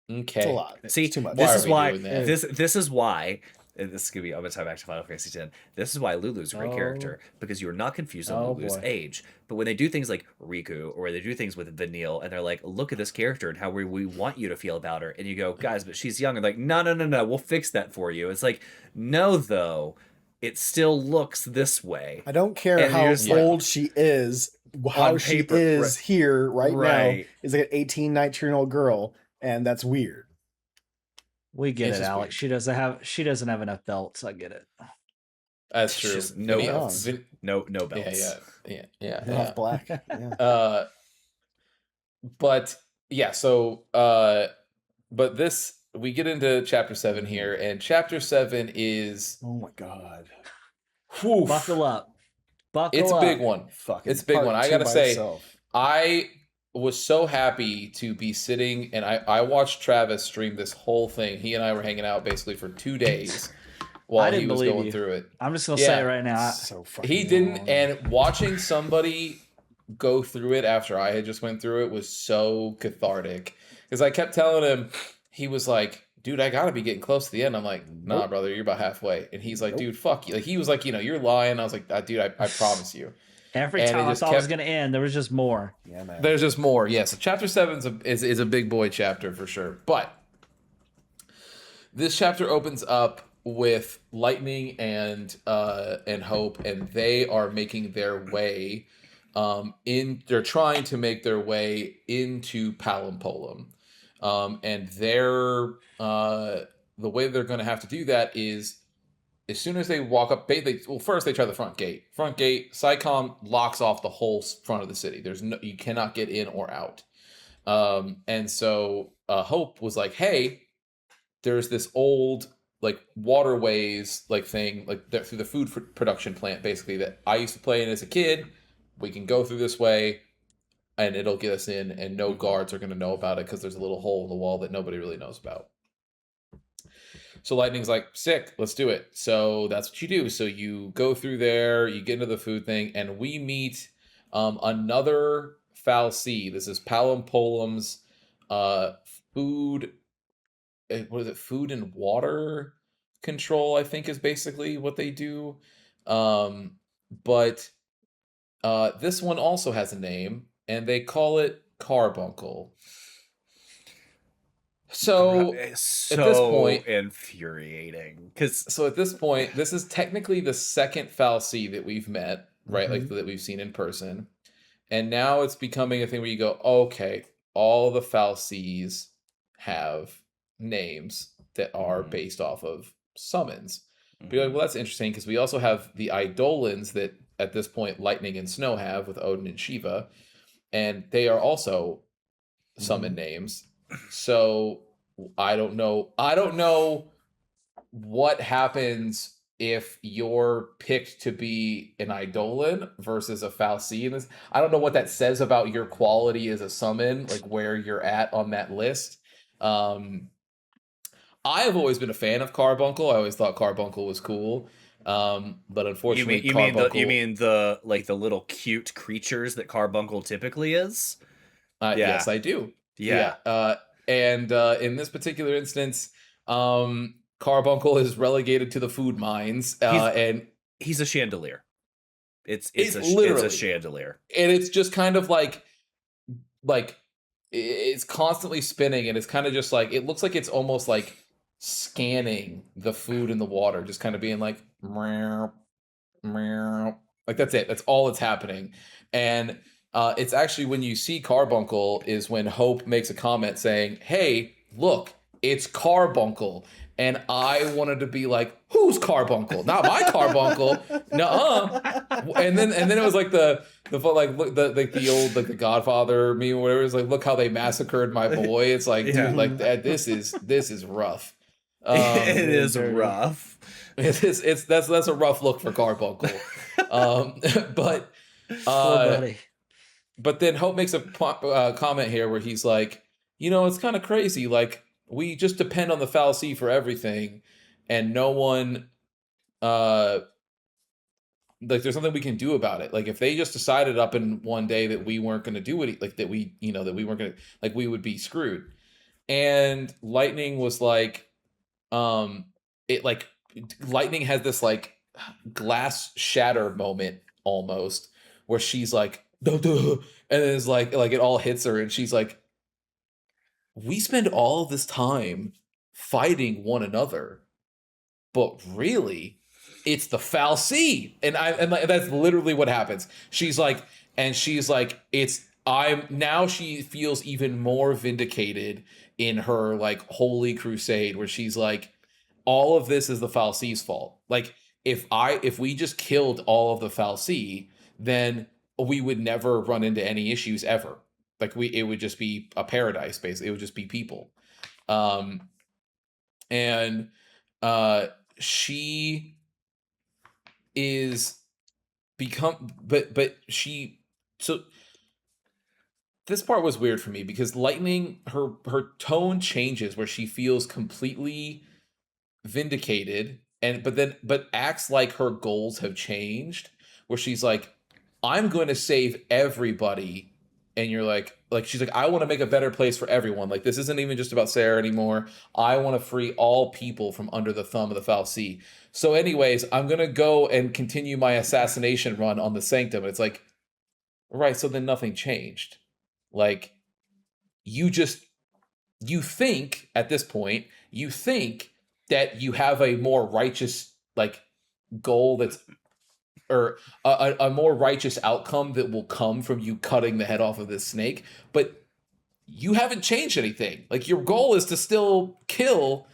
okay. It's a lot. See, it's too much. This is why and this is gonna be, I'm gonna tie back to Final Fantasy X. This is why Lulu's a great character, because you're not confused on Lulu's age. But when they do things like Riku, or they do things with Vanille, and they're like, look at this character and how we want you to feel about her, and you go, guys, but she's young, and like, no, we'll fix that for you. It's like, no, though, it still looks this way. I don't care And how you're old she is. How she paper, is here right now Right. is like an 18, 19-year-old girl, and that's weird. We get It's it, just Alex. weird. She doesn't have enough belts. I get it. That's It's true. just no Vinny- belts. Vin- No yeah, belts. Enough black. Yeah. But yeah, so but this we get into chapter 7 here, and chapter 7 is Oh my god. whew, Buckle up. Buckle it's a up. big one. Fucking It's a big part one. I two gotta by say, itself. I was so happy to be sitting, and I watched Travis stream this whole thing. He and I were hanging out basically for 2 days while didn't he was believe going you. through it. I'm just gonna say it Yeah. right now. So fucking He didn't, long. and watching somebody go through it after I had just went through it was so cathartic. Because I kept telling him, he was like, dude, I gotta be getting close to the end. I'm like, nah, Nope. brother, you're about halfway. And he's like, Nope. dude, fuck you. Like, he was like, you're lying. I was like, dude, I promise you. Every And it time I just thought it was kept- gonna end, there was just more. Yeah, man. There's just more. Yeah, so chapter 7 is a big boy chapter for sure. But this chapter opens up with Lightning and Hope, and they are making their way they're trying to make their way into Palampolum. And they're the way they're going to have to do that is as soon as they walk up, first they try the front gate. Front gate, SciComm locks off the whole front of the city. You cannot get in or out. And so Hope was like, "Hey, there's this old like waterways like thing through the food production plant basically that I used to play in as a kid. We can go through this way, and it'll get us in, and no guards are going to know about it because there's a little hole in the wall that nobody really knows about." So Lightning's like, sick, let's do it. So that's what you do. So you go through there, you get into the food thing, and we meet another Fal'Cie. This is Palampolum's food. What is it? Food and water control, I think, is basically what they do. But this one also has a name, and they call it Carbuncle. So So at this point, infuriating. so at this point, this is technically the second Fal'Cie that we've met, right? Like Mhm. that we've seen in person. And now it's becoming a thing where you go, okay, all the Fal'Cies have names that are based off of summons. But you're like, well, that's interesting because we also have the Eidolons that at this point Lightning and Snow have with Odin and Shiva, and they are also summon names. So I don't know what happens if you're picked to be an Eidolon versus a Fal'Cie in this. I don't know what that says about your quality as a summon, like where you're at on that list. I have always been a fan of Carbuncle. I always thought Carbuncle was cool. But unfortunately, Carbuncle, you mean the little cute creatures that Carbuncle typically is? Yeah. Yes, I do. Yeah. And in this particular instance, Carbuncle is relegated to the food mines, and He's a chandelier. It's literally a chandelier. and it's just kind of like it's constantly spinning, and it's kind of just like it looks like it's almost like scanning the food in the water, just kind of being like meow, meow. Like that's it. That's all that's happening. And it's actually when you see Carbuncle is when Hope makes a comment saying, "Hey, look, it's Carbuncle." And I wanted to be like, "Who's Carbuncle? Not my Carbuncle." Nuh-uh. And then it was like the old like the Godfather meme or whatever. It's like, look how they massacred my boy. It's like, Yeah. dude, like that. This is rough. It is dirty. rough. That's a rough look for Carbuncle. But Poor buddy. but then Hope makes a comment here where he's like, it's kind of crazy. Like we just depend on the Fal'Cie for everything, and no one, like there's nothing we can do about it. Like if they just decided up in one day that we weren't going to do it, like that we weren't going to, like we would be screwed. And Lightning was like, Lightning has this like glass shatter moment almost where she's like, duh, duh, and then it's like it all hits her, and she's like, we spend all this time fighting one another, but really it's the Fal'Cie. And that's literally what happens. She's like she feels even more vindicated in her like holy crusade where she's like, all of this is the fal'Cie's fault. Like if we just killed all of the fal'Cie, then we would never run into any issues ever. Like it would just be a paradise, basically. It would just be people. And she is but she, so this part was weird for me because Lightning, her tone changes where she feels completely vindicated but acts like her goals have changed, where she's like, I'm going to save everybody. And you're like she's like, I want to make a better place for everyone. Like, this isn't even just about Sarah anymore. I want to free all people from under the thumb of the fal'Cie. So anyways, I'm going to go and continue my assassination run on the Sanctum. And it's like, right, so then nothing changed. Like, you think at this point, you think that you have a more righteous like goal that's, or a more righteous outcome that will come from you cutting the head off of this snake, but you haven't changed anything. Like, your goal is to still kill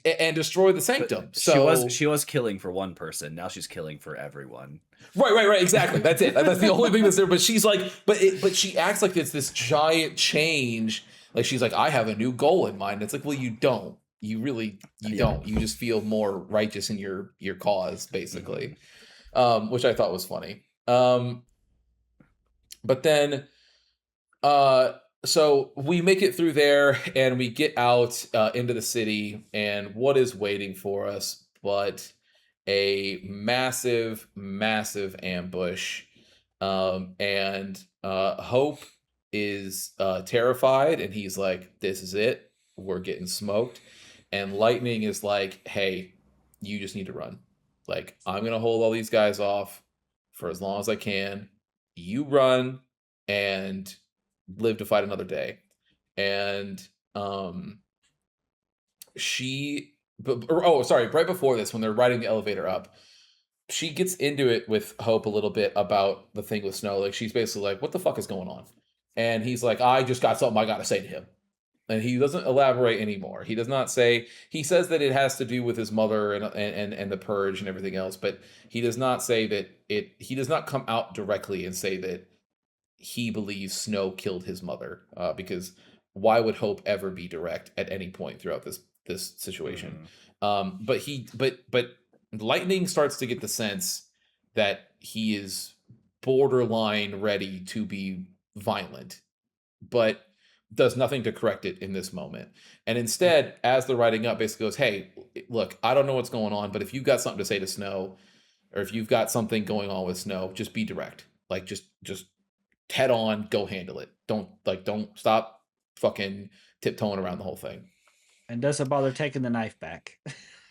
and destroy the Sanctum. But so she was killing for one person. Now she's killing for everyone. Right. Exactly. That's it. That's the only thing that's there. But she's like, but she acts like it's this giant change. Like, she's like, I have a new goal in mind. It's like, well, you don't. You really, don't. You just feel more righteous in your cause, basically. Which I thought was funny. But then, so we make it through there and we get out into the city, and what is waiting for us but a massive ambush. And Hope is terrified, and he's like, this is it. We're getting smoked. And Lightning is like, hey, you just need to run. Like, I'm going to hold all these guys off for as long as I can. You run and live to fight another day. And right before this, when they're riding the elevator up, she gets into it with Hope a little bit about the thing with Snow. Like, she's basically like, what the fuck is going on? And he's like, I just got something I got to say to him. And he doesn't elaborate anymore. He does not say. He says that it has to do with his mother and the purge and everything else, but he does not say that it. He does not come out directly and say that he believes Snow killed his mother. Because why would Hope ever be direct at any point throughout this situation? But Lightning starts to get the sense that he is borderline ready to be violent, but does nothing to correct it in this moment. And instead, as they're riding up, basically goes, hey, look, I don't know what's going on, but if you've got something to say to Snow, or if you've got something going on with Snow, just be direct. Like, just head on, go handle it. Don't stop fucking tiptoeing around the whole thing. And doesn't bother taking the knife back.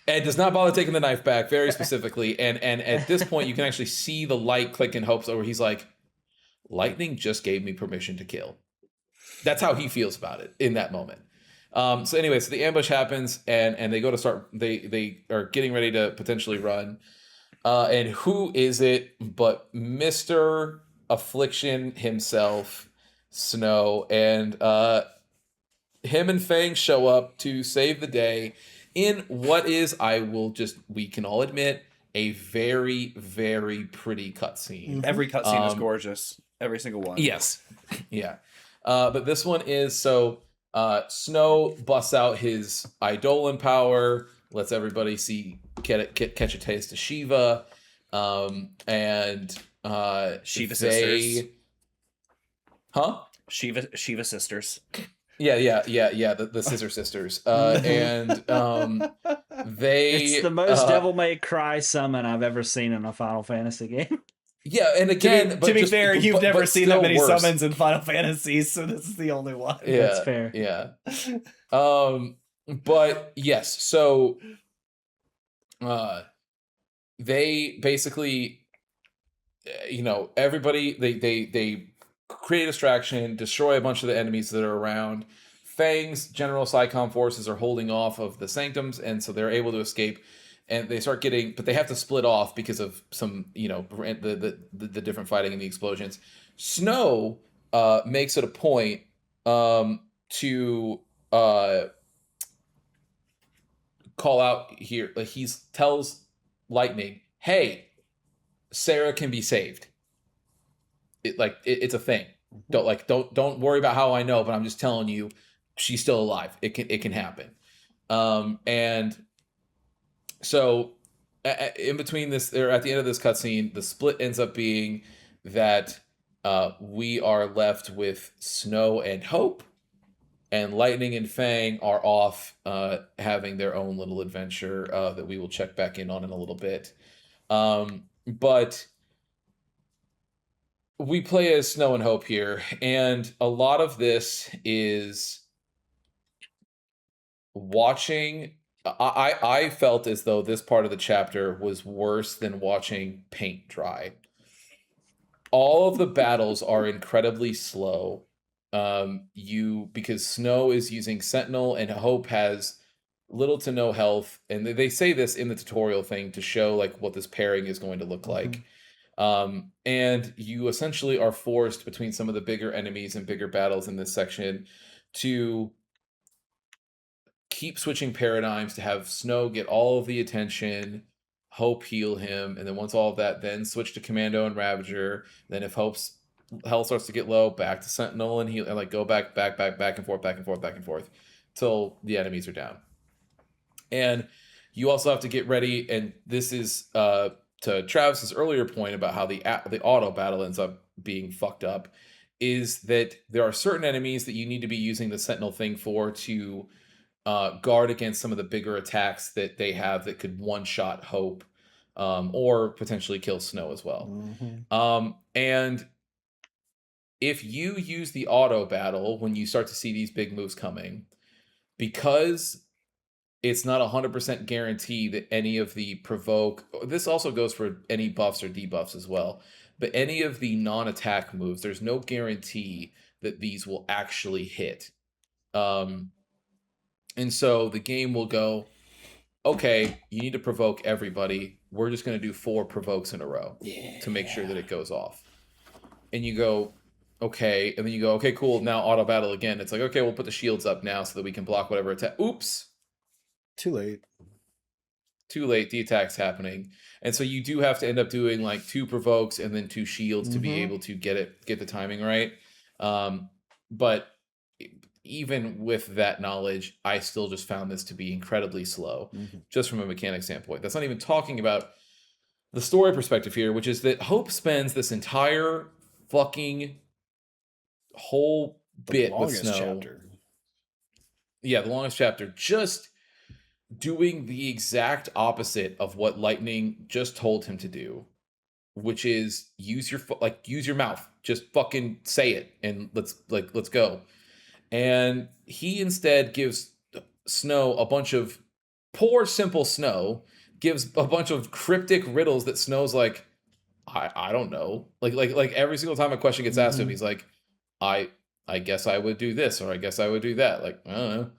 And does not bother taking the knife back, very specifically. And at this point, you can actually see the light click in Hope's over. He's like, Lightning just gave me permission to kill. That's how he feels about it in that moment. So anyway, so the ambush happens, and they go to start. They are getting ready to potentially run. And who is it but Mr. Affliction himself, Snow, and him and Fang show up to save the day in what is, we can all admit, a very, very pretty cutscene. Every cutscene is gorgeous. Every single one. Yes. Yeah. But this one is, so Snow busts out his Eidolon power, lets everybody catch a taste of Shiva, and Shiva sisters. Huh? Shiva sisters. Yeah, the Scissor Sisters. And they... It's the most Devil May Cry summon I've ever seen in a Final Fantasy game. Yeah, and again, to be fair, you've never seen that many worse. summons in Final Fantasy, so this is the only one. Yeah, that's fair. Yeah. But yes, so they basically, everybody, they create a distraction, destroy a bunch of the enemies that are around. Fang's General Psycom forces are holding off of the Sanctums, and so they're able to escape. And they start but they have to split off because of some, the different fighting and the explosions. Snow makes it a point to call out here. Like he tells Lightning, "Hey, Sarah can be saved. It's a thing. Don't worry about how I know, but I'm just telling you, she's still alive. It can happen." And so in between this, or at the end of this cutscene, the split ends up being that we are left with Snow and Hope, and Lightning and Fang are off having their own little adventure that we will check back in on in a little bit. But we play as Snow and Hope here, and a lot of this is watching. I felt as though this part of the chapter was worse than watching paint dry. All of the battles are incredibly slow. Because Snow is using Sentinel and Hope has little to no health, and they say this in the tutorial thing to show like what this pairing is going to look like. And you essentially are forced between some of the bigger enemies and bigger battles in this section to keep switching paradigms to have Snow get all of the attention, Hope heal him, and then once all of that, then switch to Commando and Ravager. Then if Hope's health starts to get low, back to Sentinel and heal, and like go back and forth till the enemies are down. And you also have to get ready, and this is to Travis's earlier point about how the auto battle ends up being fucked up, is that there are certain enemies that you need to be using the Sentinel thing for to guard against some of the bigger attacks that they have that could one-shot Hope or potentially kill Snow as well. And if you use the auto battle when you start to see these big moves coming, because it's not 100% guarantee that any of the provoke, this also goes for any buffs or debuffs as well, but any of the non-attack moves, there's no guarantee that these will actually hit. And so the game will go, okay, you need to provoke everybody. We're just going to do 4 provokes in a row to make sure that it goes off. And you go, okay. And then you go, okay, cool. Now auto battle again. It's like, okay, we'll put the shields up now so that we can block whatever attack. Oops. Too late. The attack's happening. And so you do have to end up doing like 2 provokes and then 2 shields to be able to get the timing right. But even with that knowledge, I still just found this to be incredibly slow, just from a mechanic standpoint. That's not even talking about the story perspective here, which is that Hope spends this entire fucking whole bit with Snow. Chapter. Yeah, the longest chapter. Just doing the exact opposite of what Lightning just told him to do, which is use your mouth. Just fucking say it and let's go. And he instead gives Snow a bunch of poor, simple Snow gives a bunch of cryptic riddles that Snow's like, I don't know. Like every single time a question gets asked to him, he's like, I guess I would do this, or I guess I would do that. Like, I don't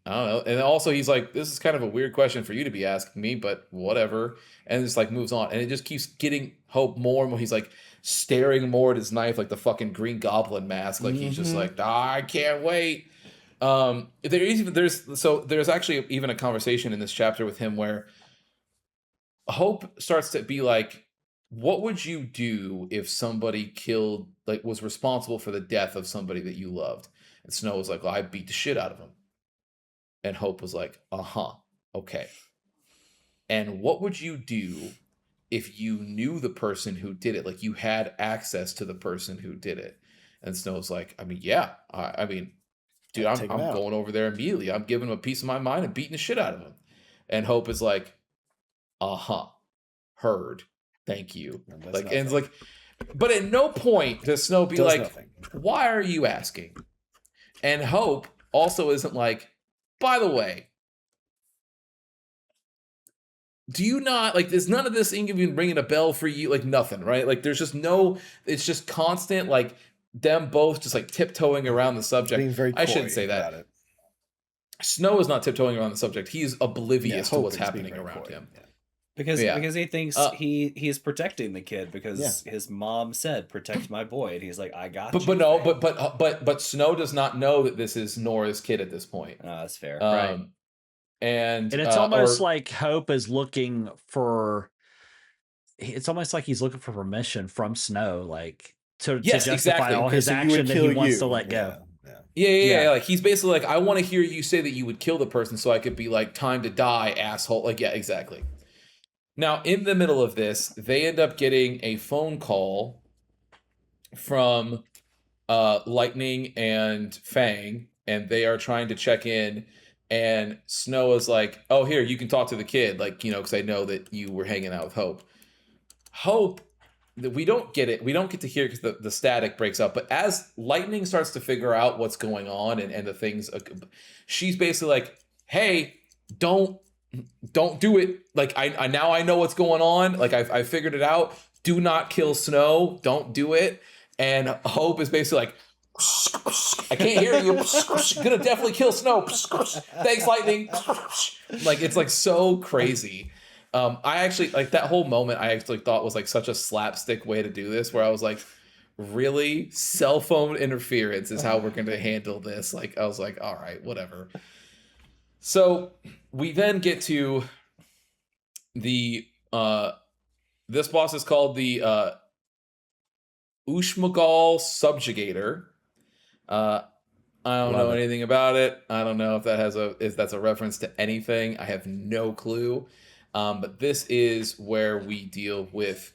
know. And also he's like, this is kind of a weird question for you to be asking me, but whatever. And just like moves on, and it just keeps getting Hope more and more. He's like staring more at his knife, like the fucking Green Goblin mask. Like he's just like, I can't wait. There's actually even a conversation in this chapter with him where Hope starts to be like, what would you do if somebody was responsible for the death of somebody that you loved? And Snow was like, well, I beat the shit out of him. And Hope was like, okay. And what would you do if you knew the person who did it? Like you had access to the person who did it. And Snow was like, I mean, yeah. Dude, I'm going over there immediately. I'm giving him a piece of my mind and beating the shit out of him. And Hope is like, heard. Thank you. And it's like, but at no point does Snow be like, nothing. Why are you asking? And Hope also isn't like, by the way, do you not like? There's none of this even ringing a bell for you, like nothing, right? Like there's just no. It's just constant, like them both just like tiptoeing around the subject. Being very coy I shouldn't say that. It. Snow is not tiptoeing around the subject. He's oblivious to what's happening around him. Yeah. because Yeah. because he thinks Uh, he's protecting the kid because his mom said protect my boy, and he's like, I got you. But no, Fang." but Snow does not know that this is Nora's kid at this point. That's fair. Right. And it's almost like Hope is looking for. It's almost like he's looking for permission from Snow, like to Yes, justify exactly. all Okay, his so you action would that kill he wants you. to let go. Yeah. Yeah. Like he's basically like, I want to hear you say that you would kill the person so I could be like, time to die, asshole. Like, yeah, exactly. Now, in the middle of this, they end up getting a phone call from Lightning and Fang, and they are trying to check in. And Snow is like, oh, here, you can talk to the kid, like, because I know that you were hanging out with Hope. Hope, we don't get it. We don't get to hear because the static breaks up. But as Lightning starts to figure out what's going on and the things, she's basically like, hey, don't do it. Like, I now I know what's going on. Like, I figured it out. Do not kill Snow. Don't do it. And Hope is basically like, I can't hear you. Gonna definitely kill Snow. Thanks, Lightning. Like, it's like so crazy. I actually like that whole moment. I actually thought was like such a slapstick way to do this, where I was like, really, cell phone interference is how we're going to handle this. Like, I was like, all right, whatever. So we then get to the this boss is called the Ushmagal Subjugator. I don't know anything about it. I don't know if that's a reference to anything. I have no clue. But this is where we deal with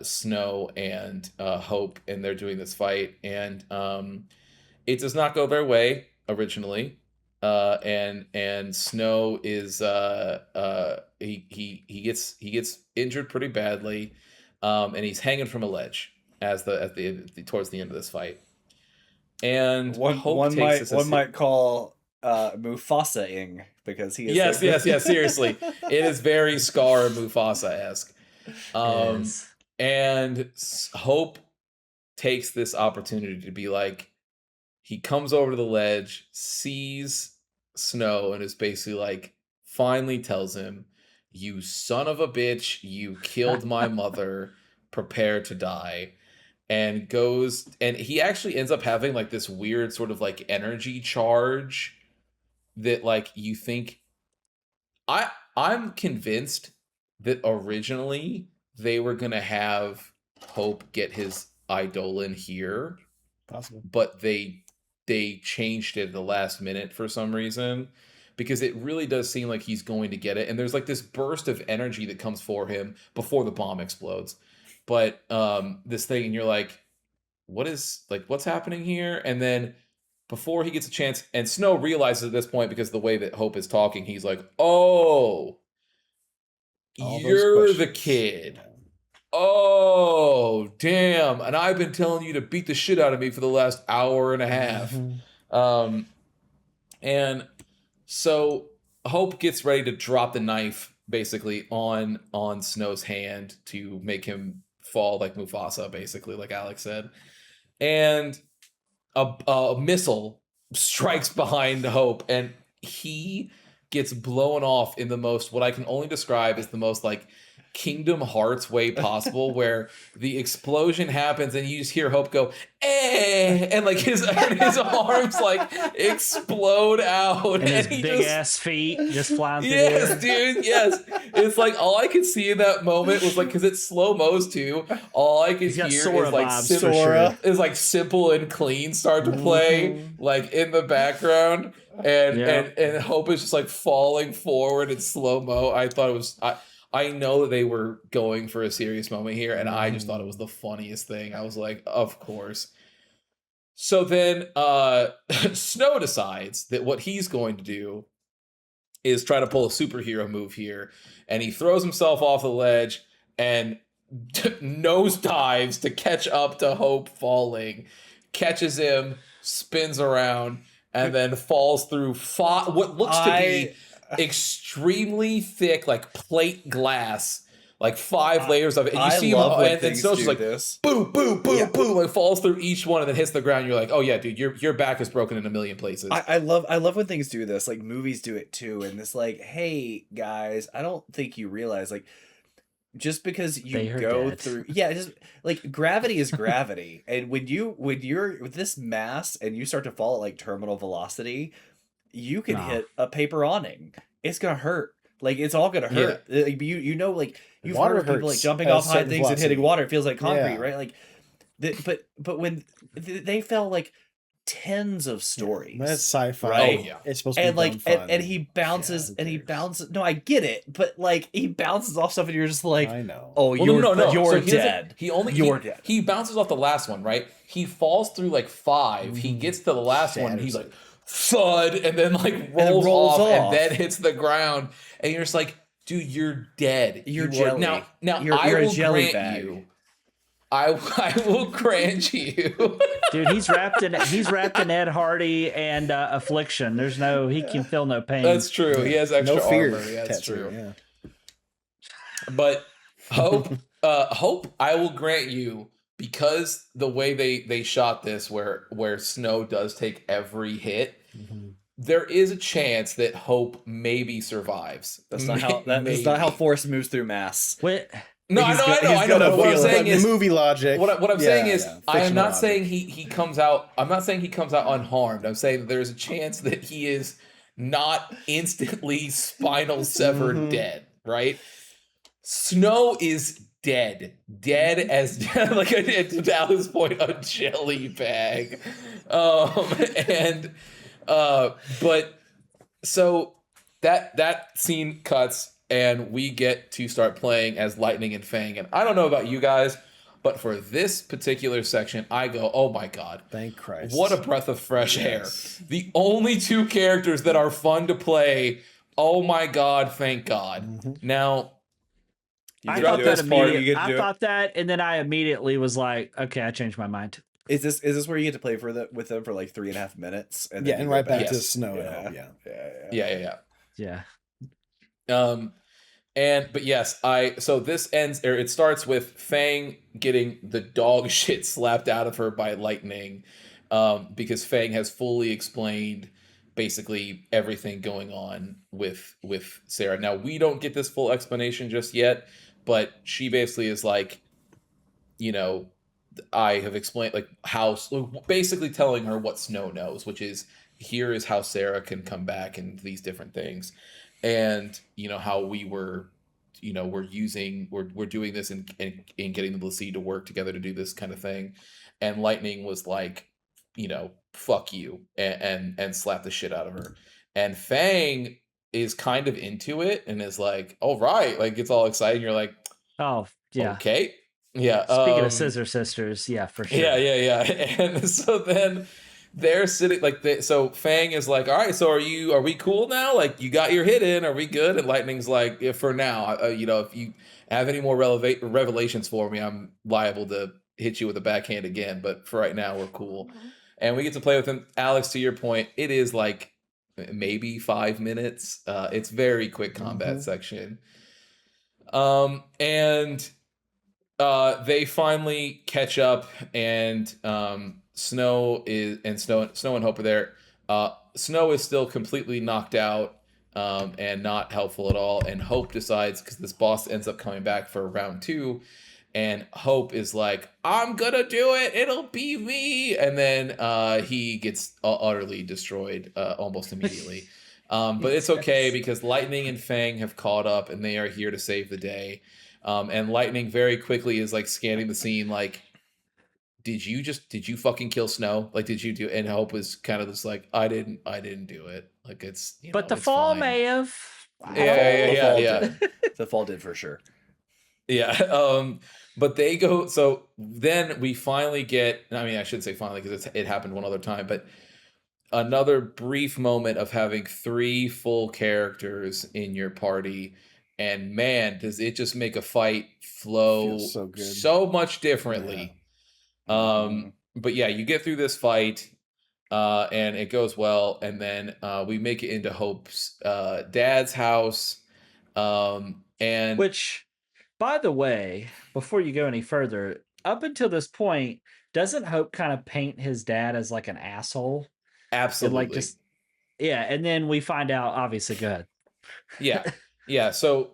Snow and Hope, and they're doing this fight, and it does not go their way originally. And Snow is he gets injured pretty badly, and he's hanging from a ledge towards the end of this fight. And One might call Mufasa-ing because he is yes, seriously. It is very Scar Mufasa-esque. And Hope takes this opportunity to be like, he comes over to the ledge, sees Snow, and is basically like, finally tells him, you son of a bitch, you killed my mother, prepare to die. And goes, and he actually ends up having like this weird sort of like energy charge that like you think I'm convinced that originally they were gonna have Hope get his Eidolon here. Possible. But they changed it at the last minute for some reason, because it really does seem like he's going to get it. And there's like this burst of energy that comes for him before the bomb explodes. But this thing, and you're like, what's happening here? And then before he gets a chance, and Snow realizes at this point, because the way that Hope is talking, he's like, oh, you're the kid. Oh, damn. And I've been telling you to beat the shit out of me for the last hour and a half. Mm-hmm. And so Hope gets ready to drop the knife basically on Snow's hand to make him fall like Mufasa, basically, like Alex said. And a missile strikes behind Hope, and he gets blown off in the most, what I can only describe as the most like Kingdom Hearts way possible, where the explosion happens and you just hear Hope go, eh, and like his arms like explode out, and his he big ass feet just flying through yes, the air. dude, yes. It's like all I could see in that moment was like, because it's slow-mos too, all I could hear Sora is like vibes for sure. is like Simple and Clean start to play like in the background, and Hope is just like falling forward in slow-mo. I thought it was I know that they were going for a serious moment here, and I just thought it was the funniest thing. I was like, of course. So then Snow decides that what he's going to do is try to pull a superhero move here, and he throws himself off the ledge and nose dives to catch up to Hope falling, catches him, spins around, and then falls through what looks to be extremely thick, like plate glass, like 5 layers of it, and you I see him, love when and things Snow's do just like this. boom, boom, boom, Yeah. boom, like falls through each one and then hits the ground. You're like, oh yeah, dude, your back is broken in a million places. I love when things do this. Like movies do it too, and it's like, hey guys, I don't think you realize like just because They you are go dead. through just like gravity is gravity, and when you're with this mass and you start to fall at like terminal velocity, you can No. hit a paper awning. It's gonna hurt. Like it's all gonna Yeah. hurt. Like, you know, like you've Water heard of people like hurts jumping at a off high certain things and hitting velocity. water. It feels like concrete, Yeah. right? Like, but when they fell like tens of stories. That's sci-fi. Right? Oh, yeah. It's supposed to And be like dumb fun. and he bounces who and he cares? bounces. No, I get it, but like he bounces off stuff and you're just like, I know. oh, Well, you're no. you're So he doesn't- dead. You're dead. He bounces off the last one, right? He falls through like 5. He gets to the last one. And he's like thud, and then like rolls, rolls off, and off. then hits the ground. And you're just like, dude, you're dead. You're You are- jelly. Now You're I a will jelly grant bag. you. I will grant you. Dude, he's wrapped in Ed Hardy and Affliction. He can feel no pain. That's true. He has extra No fear armor. Yeah, that's tattoo, true. Yeah. But Hope, I will grant you, because the way they shot this, where Snow does take every hit, there is a chance that Hope maybe survives. That's not how that's not how force moves through mass. Wait, No, He's I he's know. gonna But what I'm feel it. saying But is, movie logic. what I'm saying is, I am fictional not logic. saying he comes out. I'm not saying he comes out unharmed. I'm saying that there's a chance that he is not instantly spinal severed dead. Right? Snow is dead as like to Alice's point, a jelly bag. But so that scene cuts, and we get to start playing as Lightning and Fang. And I don't know about you guys, but for this particular section, I go, oh my god, Thank Christ. what a breath of fresh air. Yes. The only 2 characters that are fun to play. Oh my god, thank God. Now, I You thought do that this part, you immediately. get to I do it. thought that, and then I immediately was like, okay, I changed my mind. Is this where you get to play with them for like 3.5 minutes? And then Yeah, you and go right back to Yes. Snow. Yeah. Yeah. Yeah. yeah. Yeah. But yes, so this ends, or it starts with Fang getting the dog shit slapped out of her by Lightning, because Fang has fully explained basically everything going on with Sarah. Now, we don't get this full explanation just yet, but she basically is like, you know, I have explained like how, basically telling her what Snow knows, which is, here is how Sarah can come back and these different things. And you know how we were, you know, we're doing this and getting the Lassie to work together to do this kind of thing. And Lightning was like, you know, fuck you, and slap the shit out of her. And Fang is kind of into it and is like, all right, like gets all excited. And you're like, Oh, yeah. okay, yeah. Speaking of Scissor Sisters, yeah, for sure. Yeah. And so then they're sitting so Fang is like, all right, so are we cool now? Like, you got your hit in, are we good? And Lightning's like, yeah, for now, you know, if you have any more revelations for me, I'm liable to hit you with a backhand again. But for right now, we're cool. And we get to play with him. Alex, to your point, it is like maybe 5 minutes. It's very quick combat section. And they finally catch up, and Snow and Hope are there. Snow is still completely knocked out, and not helpful at all. And Hope decides, because this boss ends up coming back for round 2, and Hope is like, I'm gonna do it, it'll be me. And then he gets utterly destroyed almost immediately. But it's okay, because Lightning and Fang have caught up, and they are here to save the day. And Lightning very quickly is like scanning the scene, like, did you fucking kill Snow? Like, did you do? And Hope was kind of just like, I didn't do it. Like, it's, you know, But the it's fall fine. may have. Yeah. The fall did for sure. Yeah. But they go. So then we finally get. I mean, I shouldn't say finally, because it happened one other time, but another brief moment of having 3 full characters in your party. And man, does it just make a fight flow Feels so good. so much differently. But yeah, you get through this fight, and it goes well. And then we make it into Hope's dad's house. And Which By the way, before you go any further, up until this point, doesn't Hope kind of paint his dad as like an asshole? And like Absolutely. just yeah, and then we find out obviously go ahead. Yeah. Yeah. So,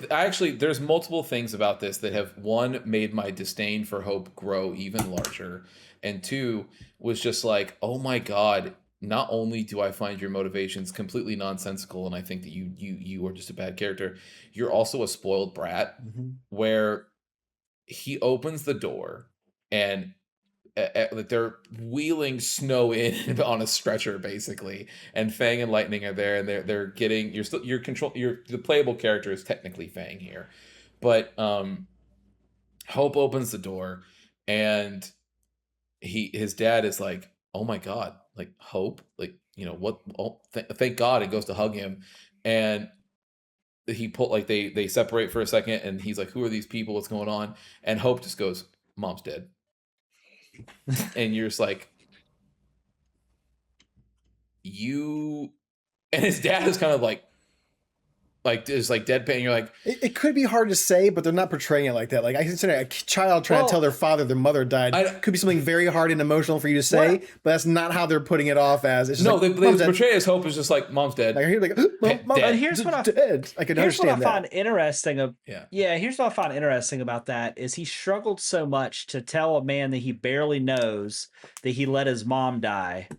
actually, there's multiple things about this that have, one, made my disdain for Hope grow even larger, and two, was just like, oh my God, not only do I find your motivations completely nonsensical, and I think that you are just a bad character, you're also a spoiled brat, where he opens the door and like they're wheeling Snow in on a stretcher basically, and Fang and Lightning are there, and they're getting the playable character is technically Fang here, but Hope opens the door, and his dad is like, oh my God, like, Hope, like, what, oh, thank God, and goes to hug him, and he pull like they separate for a second, and he's like, who are these people, what's going on, and Hope just goes, mom's dead. And you're just like, you, and his dad is kind of like just like deadpan. You're like, it could be hard to say, but they're not portraying it like that. Like, I consider a child trying to tell their father their mother died could be something very hard and emotional for you to say, but that's not how they're putting it off as. It's just no, like, they portray as Hope is just like, mom's dead. like, you're like, mom, Dead. But here's what dead. I can here's what I understand find that. interesting Yeah. here's what I find interesting about that is he struggled so much to tell a man that he barely knows that he let his mom die,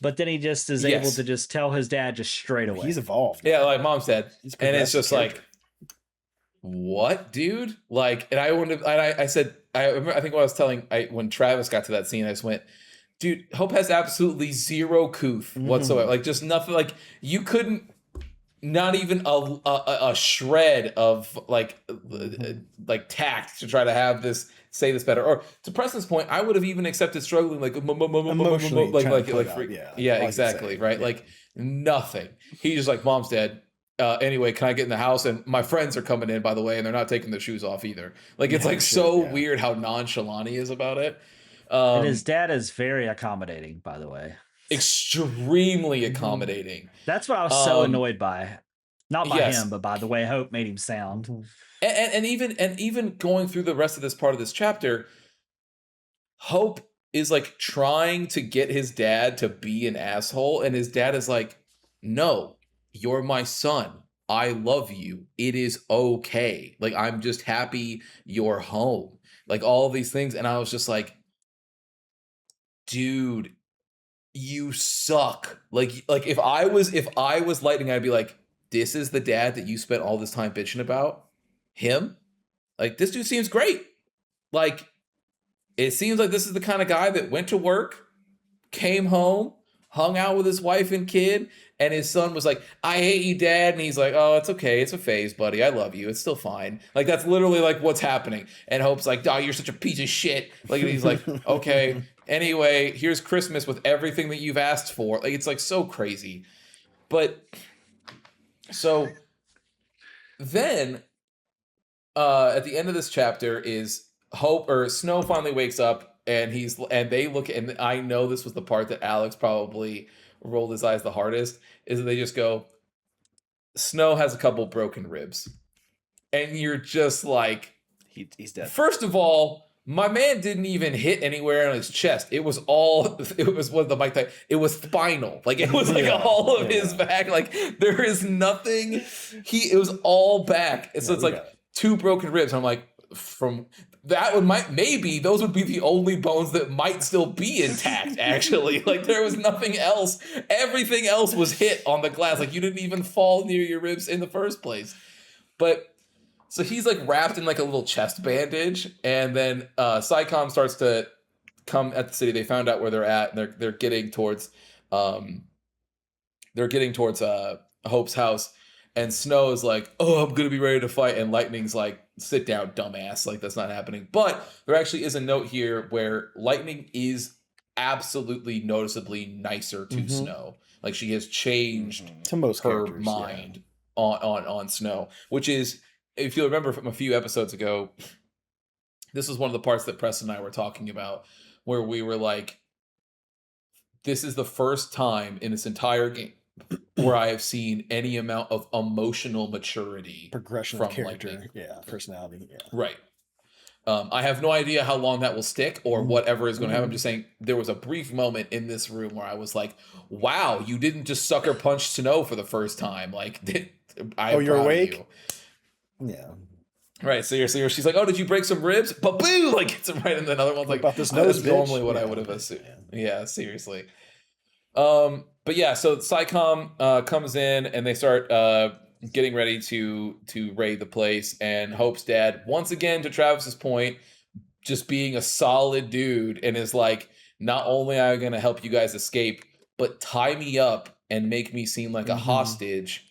but then he just is able Yes. to just tell his dad just straight away. He's evolved. Yeah, like, mom's dead. He's a And it's progressive just character. like, what, dude? Like, and I said, I remember, I think what I was telling, when Travis got to that scene, I just went, dude, Hope has absolutely zero couth whatsoever. Like, just nothing. Like, you couldn't, not even a shred of like tact to try to have this say this better. Or to Preston's point, I would have even accepted struggling, like Emotionally like trying to like pull it out, yeah, all I can exactly, say. right? Yeah. Like, nothing. He's just like, mom's dead. Anyway, can I get in the house? And my friends are coming in, by the way, and they're not taking their shoes off either. Like, it's Yeah, like shit, so yeah. weird how nonchalant he is about it. And his dad is very accommodating, by the way. Extremely accommodating. That's what I was so annoyed by. Not by yes. him, but by the way Hope made him sound. And even going through the rest of this part of this chapter, Hope is like trying to get his dad to be an asshole, and his dad is like, no, you're my son, I love you, it is okay, like, I'm just happy you're home, like, all of these things. And I was just like, dude, you suck. Like if I was Lightning, I'd be like, this is the dad that you spent all this time bitching about? Him? Like, this dude seems great. Like, it seems like this is the kind of guy that went to work, came home, hung out with his wife and kid, and his son was like, I hate you, Dad. And he's like, oh, it's okay. It's a phase, buddy. I love you. It's still fine. Like, that's literally like what's happening. And Hope's like, oh, you're such a piece of shit. Like, and he's like, okay. Anyway, here's Christmas with everything that you've asked for. Like, it's like so crazy. But so then at the end of this chapter is Hope, or Snow, finally wakes up, and they look, and I know this was the part that Alex probably rolled his eyes the hardest, is that they just go, Snow has a couple broken ribs. And you're just like, he's dead. First of all, my man didn't even hit anywhere on his chest. It was what the Mike type. It was spinal. Like, it was like all of his back. Like, there is nothing. It was all back. So it's like two broken ribs. I'm like, from that maybe those would be the only bones that might still be intact, actually. Like, there was nothing else. Everything else was hit on the glass. Like, you didn't even fall near your ribs in the first place. But so he's like wrapped in like a little chest bandage, and then Psycom starts to come at the city. They found out where they're at, and they're getting towards Hope's house. And Snow is like, oh, I'm gonna be ready to fight, and Lightning's like, sit down, dumbass, like, that's not happening. But there actually is a note here where Lightning is absolutely noticeably nicer to Snow. Like, she has changed to most her mind on Snow, which is, if you remember from a few episodes ago, this was one of the parts that Preston and I were talking about, where we were like, this is the first time in this entire game where I have seen any amount of emotional maturity Progression from of character, Lightning. personality, Right. I have no idea how long that will stick or whatever is going to happen. I'm just saying there was a brief moment in this room where I was like, wow, you didn't just sucker punch Snow for the first time. Like, I'm you're proud awake? of you. Yeah. Right, so she's like, oh, did you break some ribs? But boom, like it's right, and the other one's like, About this oh, nose, that's bitch. normally what I would have assumed. Yeah, seriously. But yeah, so Psycom comes in and they start getting ready to raid the place, and Hope's dad, once again, to Travis's point, just being a solid dude, and is like, not only am I going to help you guys escape, but tie me up and make me seem like a hostage.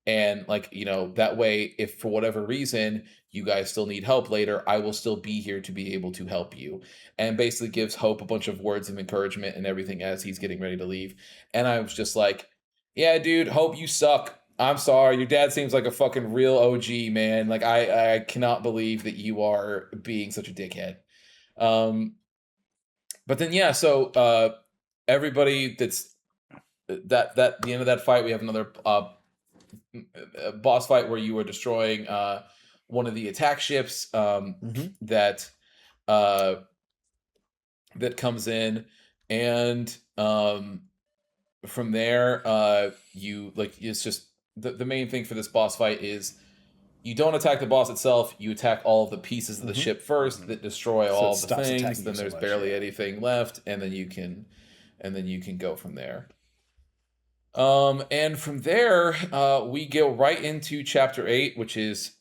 And like, that way, if for whatever reason you guys still need help later, I will still be here to be able to help you. And basically gives Hope a bunch of words of encouragement and everything as he's getting ready to leave. And I was just like, yeah, dude, Hope, you suck. I'm sorry. Your dad seems like a fucking real OG, man. Like, I cannot believe that you are being such a dickhead. But then, yeah, so everybody that's that the end of that fight, we have another boss fight where you are destroying one of the attack ships that that comes in, and from there you like, it's just the main thing for this boss fight is you don't attack the boss itself, you attack all of the pieces of the ship first that destroy So all it of the stops things, attacking then you so there's much, barely yeah. anything left, and then you can go from there. And from there, we go right into chapter 8, which is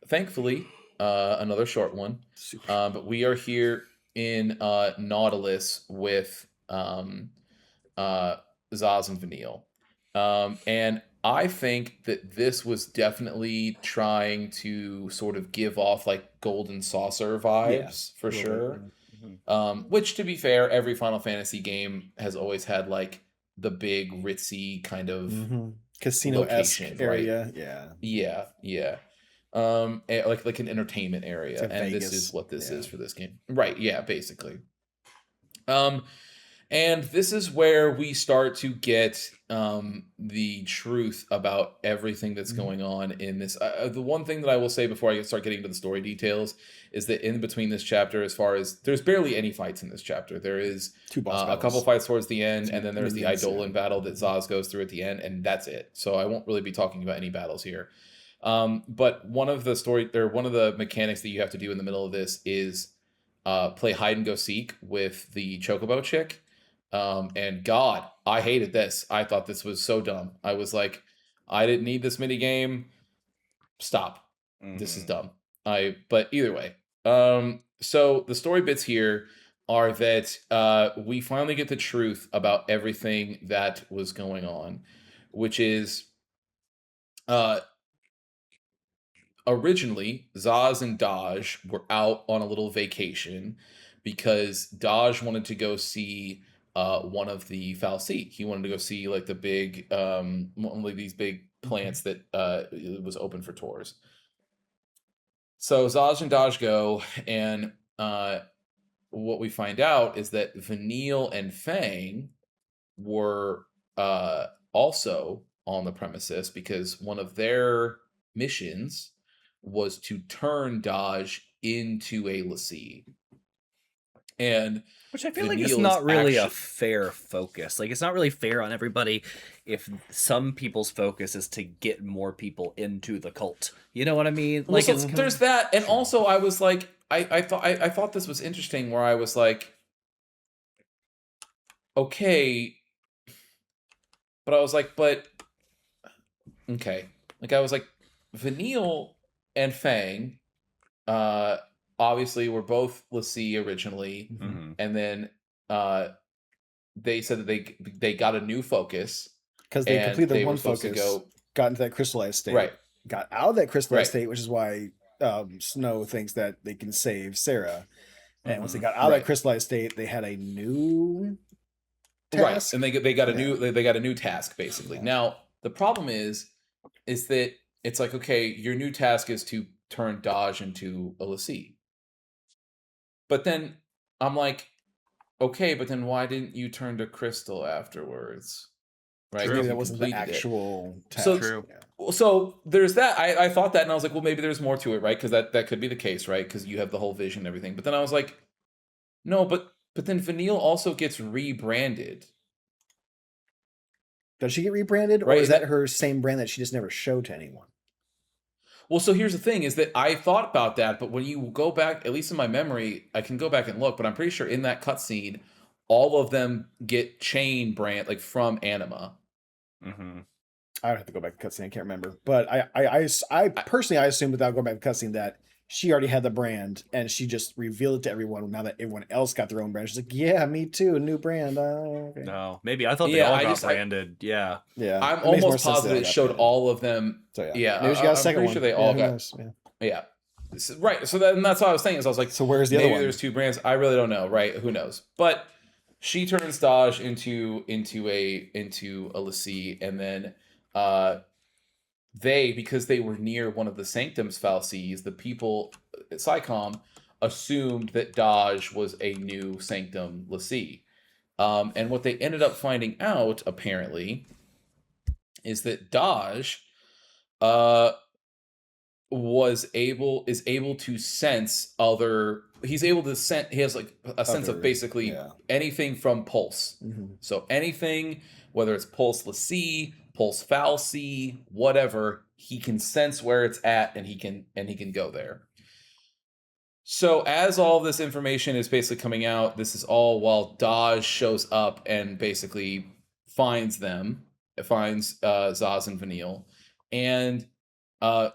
thankfully another short one. But we are here in Nautilus with Zaz and Vanille. And I think that this was definitely trying to sort of give off like Golden Saucer vibes for sure. Which, to be fair, every Final Fantasy game has always had like the big ritzy kind of casino-esque location, area, right? Yeah. Like an entertainment area, like and Vegas. this is what this is for this game, right? Yeah, basically. And this is where we start to get the truth about everything that's going on in this. The one thing that I will say before I start getting into the story details is that in between this chapter, as far as there's barely any fights in this chapter, there is two boss a couple fights towards the end, Two and then there's the minions, Eidolon battle that Zaz goes through at the end, and that's it. So I won't really be talking about any battles here. But one of the mechanics that you have to do in the middle of this is play hide and go seek with the Chocobo chick. And God, I hated this. I thought this was so dumb. I was like, I didn't need this mini game. Stop. This is dumb. But either way. So the story bits here are that we finally get the truth about everything that was going on, which is originally Zaz and Dodge were out on a little vacation because Dodge wanted to go see one of the fal'Cie. He wanted to go see like the big one of these big plants that was open for tours. So Zaz and Dodge go, and what we find out is that Vanille and Fang were also on the premises because one of their missions was to turn Dodge into a l'Cie. And which I feel like it's not really a fair focus. Like, it's not really fair on everybody if some people's focus is to get more people into the cult. You know what I mean? Like, well, so there's that, and also I was like, I thought this was interesting, where I was like, okay, but I was like, okay, like I was like, Vanille and Fang, obviously were both l'Cie originally, and then they said that they got a new focus because they completed their one focus, got into that crystallized state, right? Got out of that crystallized state, which is why Snow thinks that they can save Sarah. And once they got out of that crystallized state, they had a new task. Right, and they got a new task basically. Now the problem is that it's like, okay, your new task is to turn Dodge into a l'Cie. But then I'm like, okay, but then why didn't you turn to Crystal afterwards? right? Maybe Because that you wasn't the completed it. actual task. So True. Yeah. so there's that. I thought that, and I was like, well, maybe there's more to it, right? Because that could be the case, right? Because you have the whole vision and everything. But then I was like, no, but then Vanille also gets rebranded, Does she get rebranded, or right? is And that her same brand that she just never showed to anyone? well, so here's the thing: is that I thought about that, but when you go back, at least in my memory, I can go back and look, but I'm pretty sure in that cutscene, all of them get chain brand like from Anima. Mm-hmm. I would have to go back to cutscene. I can't remember, but I personally I assumed without going back to cutscene that she already had the brand and she just revealed it to everyone. Now that everyone else got their own brand, she's like, "Yeah, me too, a new brand." Okay. No, maybe I thought they Yeah, all I got just branded. Yeah. Yeah, I'm it makes more almost sense that positive they it got showed branded. all of them. So yeah, Yeah, maybe she got a I'm second pretty one. sure they Yeah, all who got. knows? Yeah. Yeah. Right. So that's what I was saying. Is I was like, So where's the maybe other one? there's two brands. I really don't know. Right? Who knows? But she turns Dodge into a Lassie, and then because they were near one of the Sanctum's fallacies, the people at SciComm assumed that Dodge was a new Sanctum Lassie. And what they ended up finding out, apparently, is that Dodge uh, is able to sense other. He's able to sense. He has like a sense of Other, basically yeah. anything from pulse. Mm-hmm. So anything, whether it's pulse Lassie, pulse fal'Cie, whatever, he can sense where it's at, and he can go there. So as all this information is basically coming out, this is all while Dodge shows up and basically finds Zaz and Vanille, and uh,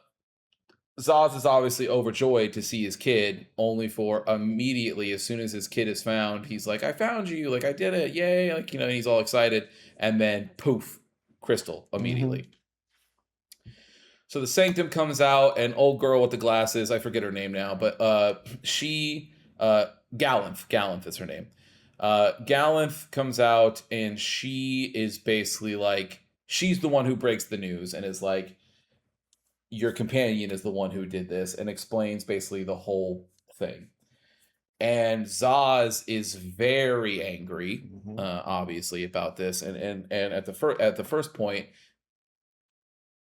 Zaz is obviously overjoyed to see his kid, only for immediately, as soon as his kid is found, he's like, "I found you! Like I did it! Yay!" Like and he's all excited, and then poof, Crystal immediately. Mm-hmm. So the Sanctum comes out, an old girl with the glasses, I forget her name now, but she Galanth is her name. Galanth comes out, and she is basically like, she's the one who breaks the news and is like, your companion is the one who did this, and explains basically the whole thing. And Zaz is very angry, Mm-hmm. Obviously, about this, and at the first point,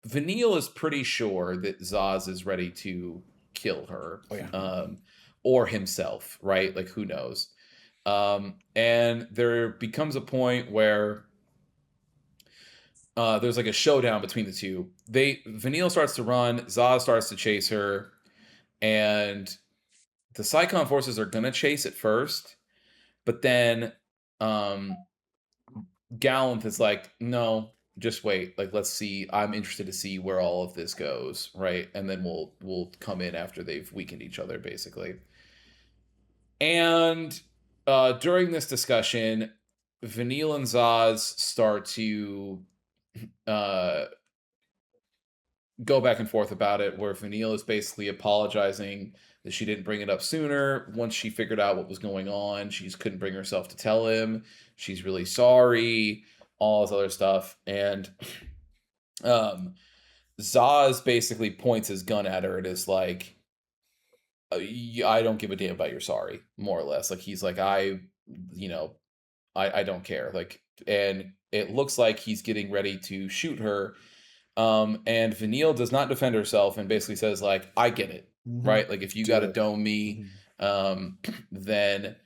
Vanille is pretty sure that Zaz is ready to kill her, Oh, yeah. or himself, right? Like, who knows? And there becomes a point where there's like a showdown between the two. Vanille starts to run, Zaz starts to chase her, and the SciComm forces are gonna chase it first, but then Galanth is like, no, just wait. Like, let's see. I'm interested to see where all of this goes, right? And then we'll come in after they've weakened each other, basically. And during this discussion, Vanille and Zaz start to go back and forth about it, where Vanille is basically apologizing that she didn't bring it up sooner. Once she figured out what was going on, she just couldn't bring herself to tell him. She's really sorry, all this other stuff. And Zaz basically points his gun at her and is like, I don't give a damn about your sorry, more or less. Like, he's like, I don't care. Like, and it looks like he's getting ready to shoot her. And Vanille does not defend herself and basically says, like, I get it, Mm-hmm. right? Like, if you got to dome me, then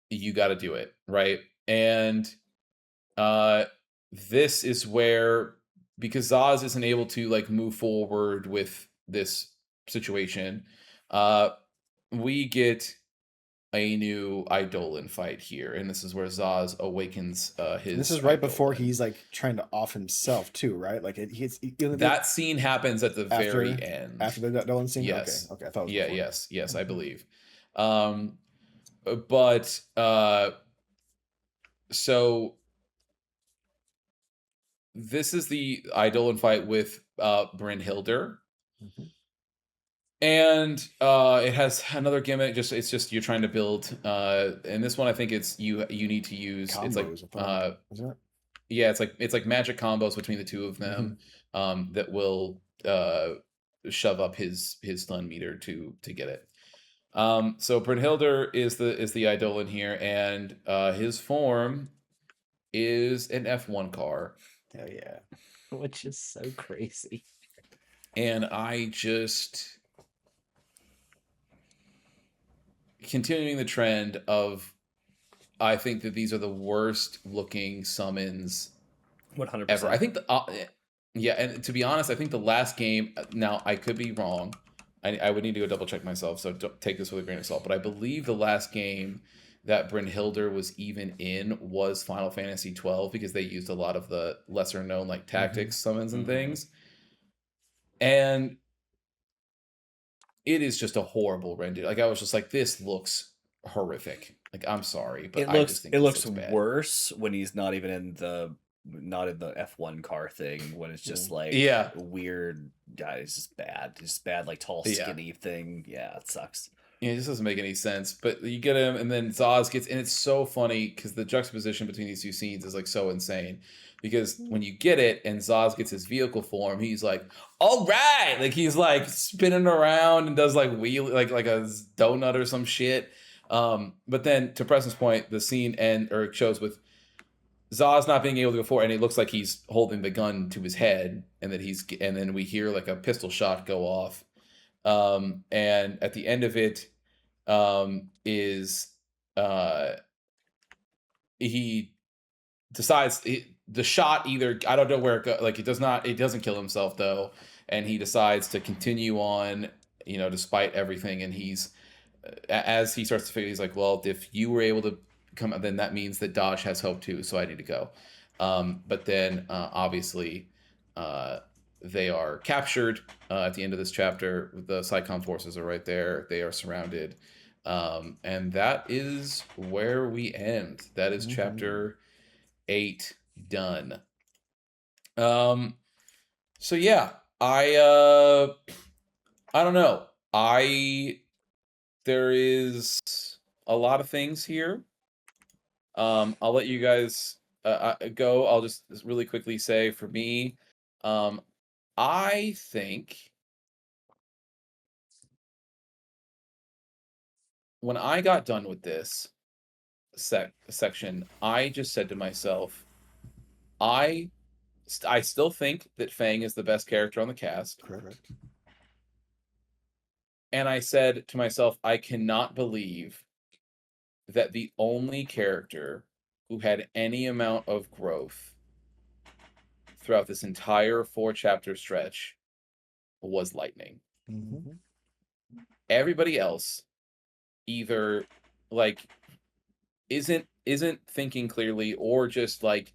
you got to do it, right? And this is where, because Zaz isn't able to like move forward with this situation, we get a new Eidolon fight here, and this is where Zaz awakens his. This is right before Eidolon. he's like trying to off himself too, right? Like that scene happens at the very end after the Dolan scene. Yes. Okay. I thought. It was Yeah. before. Yes. I believe. But so this is the Eidolon fight with Brynhildr. Mm-hmm. And it has another gimmick. It's just you're trying to build. And this one, I think it's you need to use. Combos, it's like isn't it? Yeah, it's like magic combos between the two of them, that will shove up his stun meter to get it. So Brynhildr is the Eidolon here, and his form is an F1 car. Hell yeah. Which is so crazy. And I just continuing the trend of I think that these are the worst looking summons 100%. ever. I think yeah, and to be honest, I think the last game. Now I could be wrong. I would need to go double check myself, so don't take this with a grain of salt. But I believe the last game that Brynhildr was even in was Final Fantasy 12 because they used a lot of the lesser known like tactics summons and things, and it is just a horrible render. Like I was just like, this looks horrific. Like I'm sorry, but I just think it this looks bad. worse when he's not even in the F1 car thing, when it's just like weird guy. It's just bad. It's just bad, like tall, skinny thing. Yeah, it sucks. Yeah, it just doesn't make any sense. But you get him, and then Zaz gets, and it's so funny because the juxtaposition between these two scenes is like so insane. Because when you get it, and Zaz gets his vehicle form, he's like, "All right!" Like he's like spinning around and does like wheel, like a donut or some shit. But then to Preston's point, the scene shows with Zaz not being able to go forward, and it looks like he's holding the gun to his head, and then we hear like a pistol shot go off. And at the end of it, is he decides the shot either, I don't know where it goes, like it doesn't kill himself though, and he decides to continue on, despite everything, and he's as he starts to figure, he's like, well, if you were able to come, then that means that Dodge has hope too, so I need to go. But then obviously they are captured at the end of this chapter. The Psychon forces are right there. They are surrounded. And that is where we end. That is chapter 8 done. So yeah, I don't know. There is a lot of things here. I'll let you guys go. I'll just really quickly say for me, I think when I got done with this section, I just said to myself, I still think that Fang is the best character on the cast. Correct. And I said to myself, I cannot believe that the only character who had any amount of growth throughout this entire 4-chapter stretch was Lightning. Mm-hmm. Everybody else either like isn't thinking clearly, or just like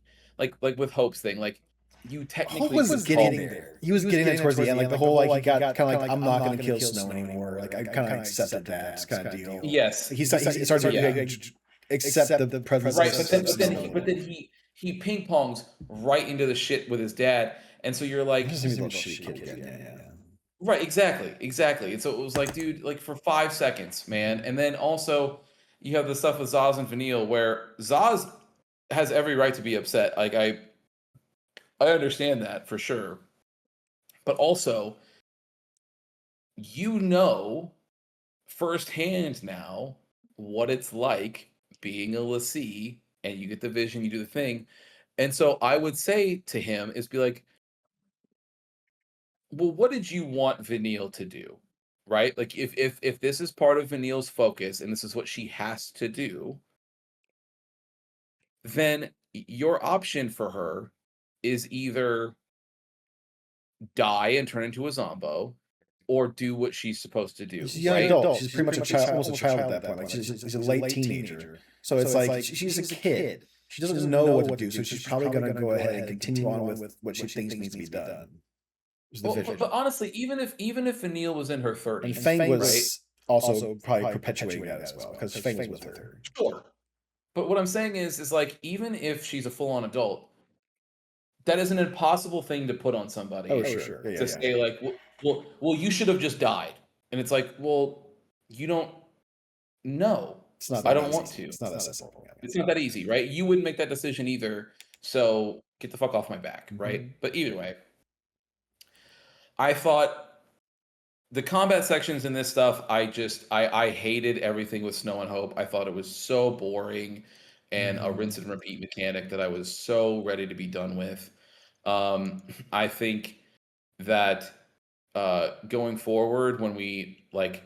with Hope's thing, like you technically Hope was getting there. He was getting there towards the end, like the whole like he got kind of like, I'm not going to kill Snow anymore. Like I kind of accepted that kind of deal. Yes, he started to accept the presence. Right, but then he ping pongs right into the shit with his dad, and so you're like, right, exactly. And so it was like, dude, like for 5 seconds, man. And then also you have the stuff with Zaz and Vanille, where Zaz has every right to be upset. Like I understand that for sure, but also, firsthand now what it's like being a Lassie, and you get the vision, you do the thing. And so I would say to him is be like, well, what did you want Vanille to do? Right? Like if this is part of Vanille's focus and this is what she has to do, then your option for her is either die and turn into a Zombo, or do what she's supposed to do. She's a young adult. She's pretty much a child, almost a child at that point. Like she's a late teenager. So it's like she's a kid. She doesn't know what to do, so she's probably going to go ahead and continue on with what she thinks needs to be done. But honestly, even if Vanille was in her 30s, and Fang was also probably perpetuating that as well, because Fang was with her. Sure. But what I'm saying is like, even if she's a full-on adult, that is an impossible thing to put on somebody. Oh, sure. To say like, well, you should have just died. And it's like, well, you don't know. It's not. I don't want to. It's not that simple. It's not that easy, right? You wouldn't make that decision either. So get the fuck off my back, right? But either way, I thought the combat sections in this stuff, I hated everything with Snow and Hope. I thought it was so boring. and a rinse and repeat mechanic that I was so ready to be done with. I think that going forward, when we I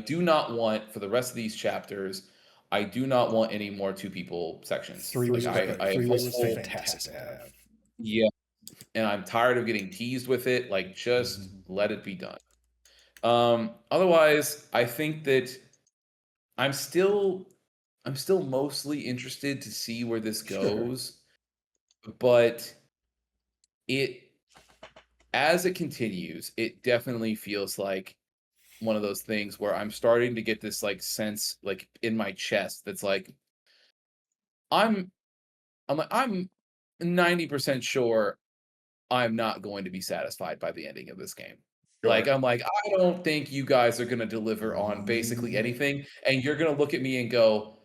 do not want for the rest of these chapters. I do not want any more two people sections. Three was great. I Three was hopeful, fantastic to have. yeah, and I'm tired of getting teased with it. Like, just let it be done. Otherwise, I think that I'm still I'm still mostly interested to see where this Sure. goes, but it as it continues, it definitely feels like one of those things where I'm starting to get this like sense like in my chest that's like I'm I'm 90% sure I'm not going to be satisfied by the ending of this game. Like, Sure. I'm like, I don't think you guys are going to deliver on basically anything. And you're going to look at me and go,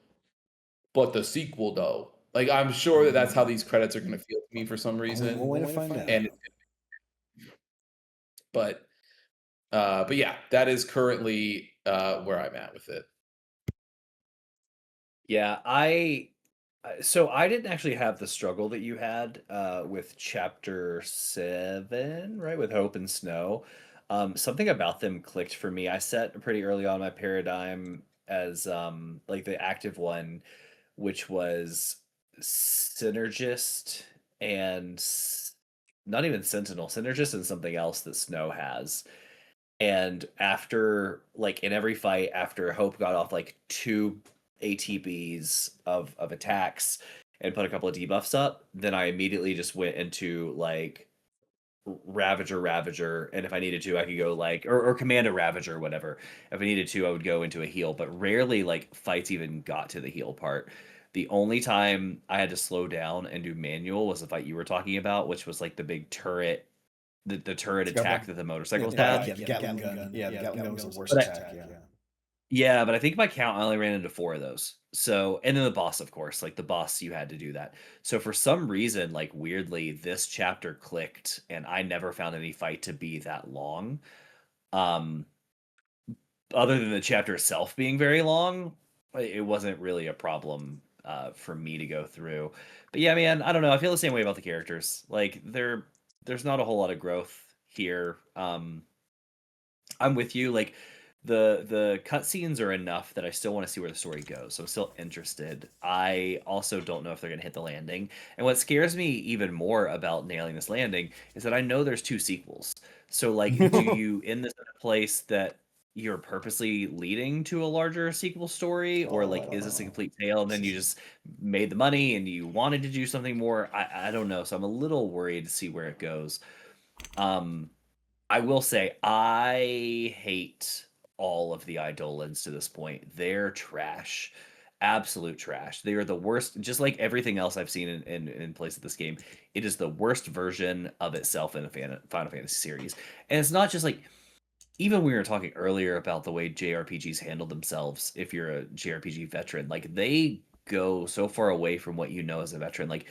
but the sequel, though. Like, I'm sure that that's how these credits are going to feel to me for some Only reason. one way to find out. And, but, but yeah, that is currently where I'm at with it. Yeah, so I didn't actually have the struggle that you had with chapter 7, right? With Hope and Snow. Something about them clicked for me. I set pretty early on my paradigm as like the active one, which was synergist and not even sentinel, synergist and something else that Snow has. And after like in every fight, after Hope got off like 2 ATBs of attacks and put a couple of debuffs up, then I immediately just went into like Ravager, and if I needed to, I could go like or command a Ravager or whatever. If I needed to, I would go into a heal, but rarely like fights even got to the heal part. The only time I had to slow down and do manual was the fight you were talking about, which was like the big turret, the turret attack that the motorcycles had. The Gatling gun. Yeah, the Gatling gun was the worst But attack. Yeah. Yeah, but I think by count, I only ran into 4 of those. So, and then the boss, of course, like the boss, you had to do that. So for some reason, like weirdly, this chapter clicked, and I never found any fight to be that long. Um, Other than the chapter itself being very long, it wasn't really a problem for me to go through. But yeah, man, I don't know. I feel the same way about the characters. Like there's not a whole lot of growth here. I'm with you. Like the cutscenes are enough that I still want to see where the story goes. So I'm still interested. I also don't know if they're gonna hit the landing. And what scares me even more about nailing this landing is that I know there's 2 sequels. So like, do you end this in a place that you're purposely leading to a larger sequel story, or like is this a complete fail and then you just made the money and you wanted to do something more? I don't know. So I'm a little worried to see where it goes. I will say I hate all of the Eidolons to this point. They're trash. Absolute trash. They are the worst, just like everything else I've seen in place of this game. It is the worst version of itself in a Final Fantasy series. And it's not just like, even we were talking earlier about the way JRPGs handle themselves, if you're a JRPG veteran, like they go so far away from what you know as a veteran. Like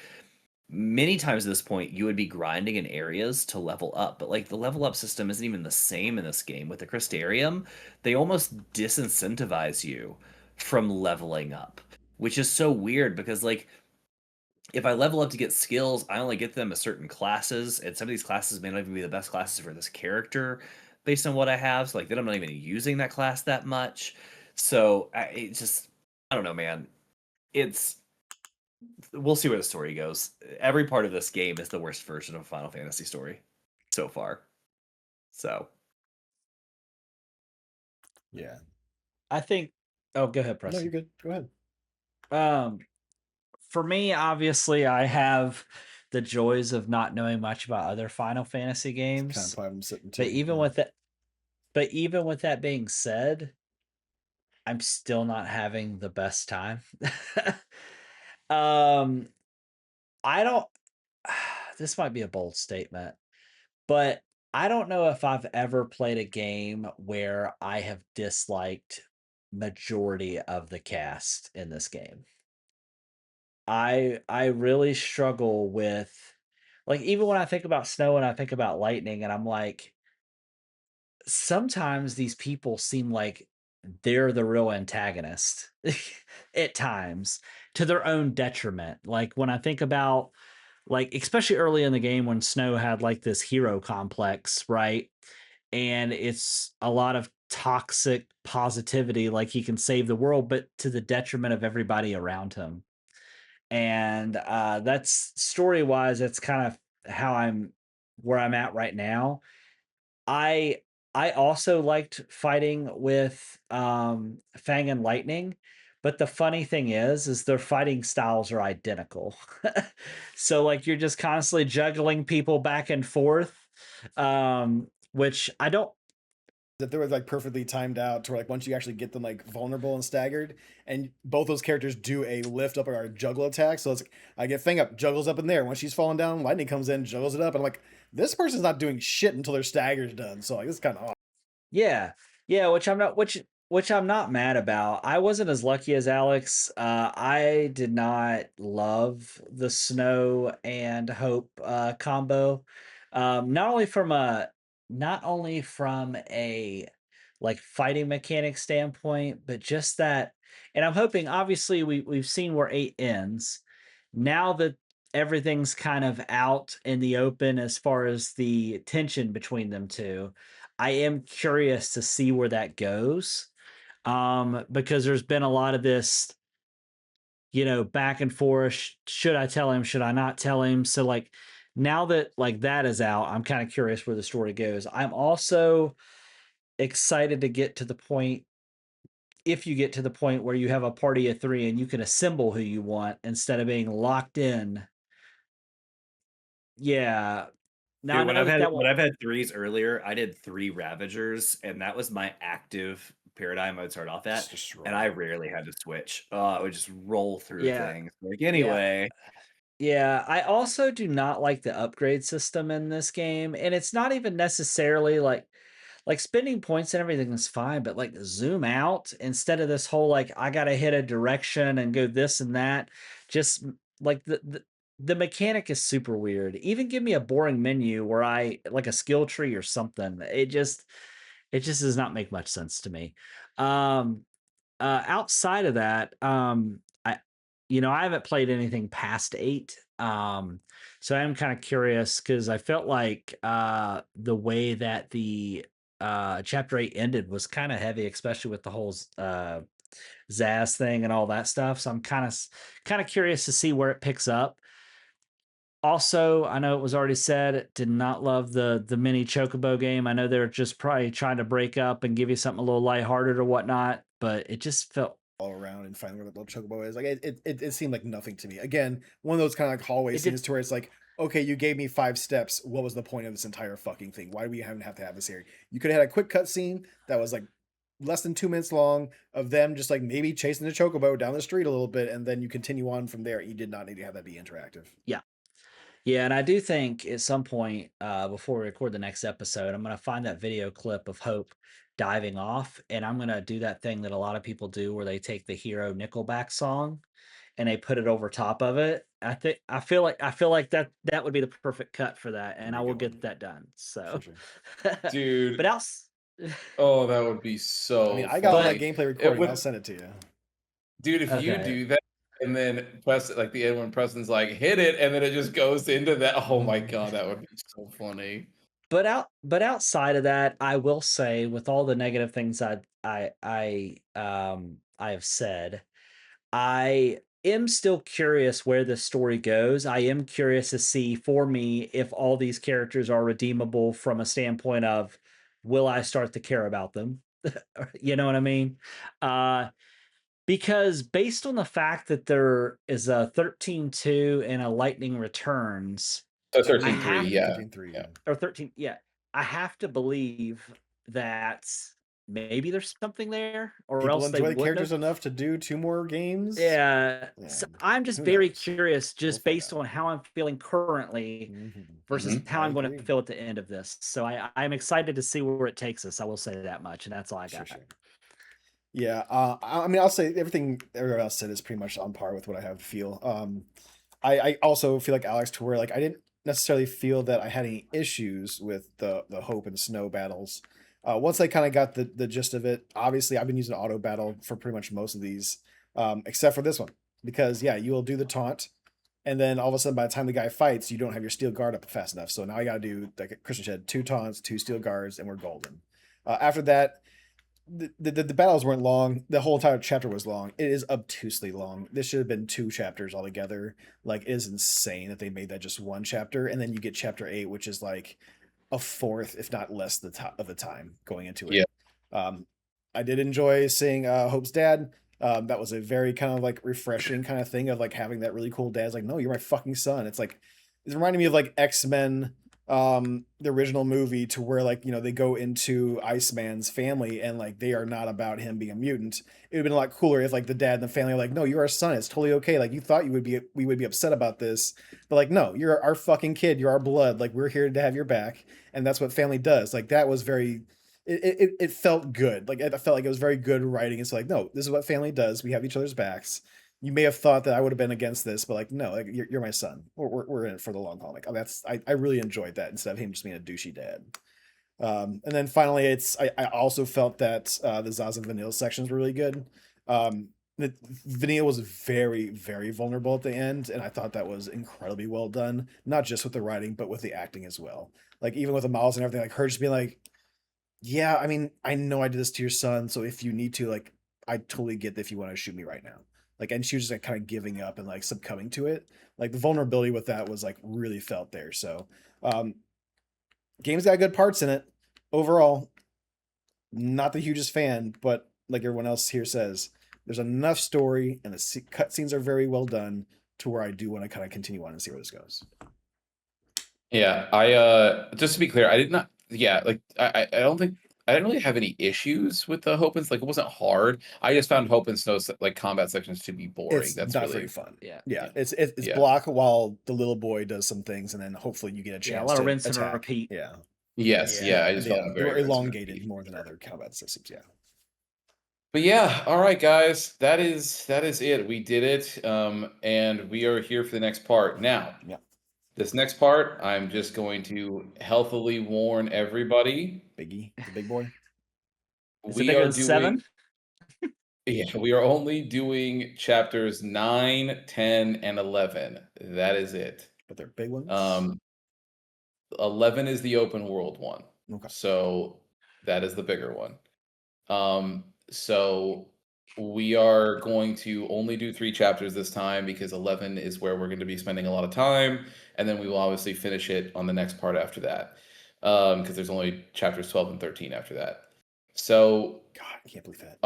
many times at this point you would be grinding in areas to level up, but like the level up system isn't even the same in this game. With the Crystarium, they almost disincentivize you from leveling up, which is so weird because like if I level up to get skills, I only get them as certain classes, and some of these classes may not even be the best classes for this character based on what I have. So like then I'm not even using that class that much. So it just, I don't know, man. It's We'll see where the story goes. Every part of this game is the worst version of a Final Fantasy story so far. So Yeah. I think. Oh, go ahead, No, Preston. you're good. Go ahead. For me, obviously, I have the joys of not knowing much about other Final Fantasy games. Kind of why I'm sitting too. But even with that being said, I'm still not having the best time. I don't. This might be a bold statement, but I don't know if I've ever played a game where I have disliked majority of the cast in this game. I really struggle with, like, even when I think about Snow and I think about Lightning, and I'm like, sometimes these people seem like they're the real antagonist at times to their own detriment. Like when I think about, like, especially early in the game when Snow had like this hero complex, right? And it's a lot of toxic positivity, like he can save the world, but to the detriment of everybody around him. And that's story wise, that's kind of how I'm where I'm at right now. I I also liked fighting with Fang and Lightning, but the funny thing is their fighting styles are identical. So like you're just constantly juggling people back and forth, which I don't. That they were like perfectly timed out to where like once you actually get them like vulnerable and staggered, and both those characters do a lift up or a juggle attack. So it's like I get Fang up, juggles up in there. Once she's falling down, Lightning comes in, juggles it up, and I'm like, this person's not doing shit until their stagger's done. So like it's kind of odd. Yeah. Yeah, which I'm not mad about. I wasn't as lucky as Alex. I did not love the Snow and Hope combo. Not only from a like fighting mechanic standpoint, but just that, and I'm hoping obviously we've seen where 8 ends. Now that everything's kind of out in the open as far as the tension between them two, I am curious to see where that goes. Because there's been a lot of this, back and forth. Should I tell him? Should I not tell him? So like now that like that is out, I'm kind of curious where the story goes. I'm also excited to get to the point, if you get to the point where you have a party of 3 and you can assemble who you want instead of being locked in. Yeah. Now I Dude, when know I've that had that when won't. I've had threes earlier, I did 3 Ravagers, and that was my active paradigm I would start off at, Just and I rarely had to switch. I would just roll through Yeah. things. Like, Yeah. anyway. Yeah, I also do not like the upgrade system in this game, and it's not even necessarily like spending points and everything is fine, but like zoom out instead of this whole like I gotta hit a direction and go this and that. Just like the mechanic is super weird. Even give me a boring menu where I like a skill tree or something. It just does not make much sense to me. Um Outside of that, I haven't played anything past 8. So I'm kind of curious because I felt like the way that the chapter 8 ended was kind of heavy, especially with the whole Zaz thing and all that stuff. So I'm kind of curious to see where it picks up. Also, I know it was already said, did not love the mini chocobo game. I know they're just probably trying to break up and give you something a little lighthearted or whatnot, but it just felt. All around and finding where the little chocobo is. Like it seemed like nothing to me. Again, one of those kind of like hallway It did. scenes to where it's like, okay, you gave me 5 steps. What was the point of this entire fucking thing? Why do we have to have this here? You could have had a quick cut scene that was like less than 2 minutes long of them just like maybe chasing the chocobo down the street a little bit, and then you continue on from there. You did not need to have that be interactive. Yeah. Yeah, and I do think at some point before we record the next episode, I'm going to find that video clip of Hope diving off, and I'm going to do that thing that a lot of people do where they take the Hero Nickelback song and they put it over top of it. I feel like that would be the perfect cut for that, and That'd be I a will good get one. that done. For So, sure. Dude. but else, Oh, that would be I so mean, I got all that funny. gameplay It recording. would, I'll send it to you. dude, if you okay. do that and then press like the end when Preston's like hit it and then it just goes into that. Oh my god, that would be so funny. But outside of that, I will say with all the negative things I have said, I am still curious where the story goes. I am curious to see for me if all these characters are redeemable from a standpoint of will I start to care about them? You know what I mean? Uh, because based on the fact that there is a 13-2 and a Lightning Returns, So I 13-3, have Yeah, yeah. 13-3. Yeah. or 13, yeah, I have to believe that maybe there's something there or People else they enjoy the wouldn't characters have. enough to do 2 more games. Yeah, Yeah, so I'm just who very knows? curious, We'll just find based out. on how I'm feeling currently versus Mhm. how I I'm going to agree. feel at the end of this. So I'm excited to see where it takes us. I will say that much, and that's all I Sure, got. sure. Yeah, I mean, I'll say everything everyone else said is pretty much on par with what I have to feel. I also feel like Alex, to where like I didn't necessarily feel that I had any issues with the Hope and Snow battles. Once I kind of got the gist of it, obviously I've been using auto battle for pretty much most of these, except for this one, because yeah, you will do the taunt, and then all of a sudden by the time the guy fights, you don't have your steel guard up fast enough. So now I got to do, like Christian said, 2 taunts, 2 steel guards, and we're golden. After that, the battles weren't long. The whole entire chapter was long. It is obtusely long. This should have been 2 chapters altogether. Like, it is insane that they made that just 1 chapter, and then you get chapter 8, which is like a fourth, if not less, the top of the time going into it. Yeah. I did enjoy seeing Hope's dad. That was a very kind of like refreshing kind of thing of like having that really cool dad. It's like, no, you're my fucking son. It's like, it's reminding me of like X-Men, the original movie, to where like, you know, they go into Iceman's family and like they are not about him being a mutant. It would have been a lot cooler if like the dad and the family are like, no, you're our son. It's totally okay. Like, you thought we would be upset about this, but like, no, you're our fucking kid. You're our blood. Like, we're here to have your back. And that's what family does. Like, that was very, it felt good. Like, I felt like it was very good writing. It's like, no, this is what family does. We have each other's backs. You may have thought that I would have been against this, but like, no, like, you're my son. We're in it for the long haul. Like, I really enjoyed that instead of him just being a douchey dad. And then finally, I also felt that the Zaz and Vanille sections were really good. Vanille was very, very vulnerable at the end, and I thought that was incredibly well done. Not just with the writing, but with the acting as well. Like, even with the mouths and everything, like her just being like, yeah, I mean, I know I did this to your son, so if you need to, like, I totally get if you want to shoot me right now. Like, and she was just like kind of giving up and like succumbing to it. Like, the vulnerability with that was like really felt there. So, game's got good parts in it. Overall, not the hugest fan, but like everyone else here says, there's enough story and the cutscenes are very well done to where I do want to kind of continue on and see where this goes. Yeah, I just to be clear, I did not. Yeah, like I don't think I didn't really have any issues with the Hope and like it wasn't hard. I just found Hope and Snow like combat sections to be boring. It's That's not really very fun. Yeah. Yeah, it's Yeah. block while the little boy does some things, and then hopefully you get a chance Yeah, a lot to of rinse and attack. repeat. Yeah, Yes, yeah. I just yeah, felt they were very elongated more than other combat systems. Yeah. But yeah, all right, guys, that is it. We did it, and we are here for the next part now. Yeah. This next part, I'm just going to healthily warn everybody. Biggie, the big boy. Is it We bigger are than doing 7? Yeah, we are only doing chapters 9, 10, and 11. That is it. But they're big ones. 11 is the open world one. Okay. So that is the bigger one. So we are going to only do 3 chapters this time because 11 is where we're going to be spending a lot of time, and then we will obviously finish it on the next part after that. Because there's only chapters 12 and 13 after that. So God, I can't believe that.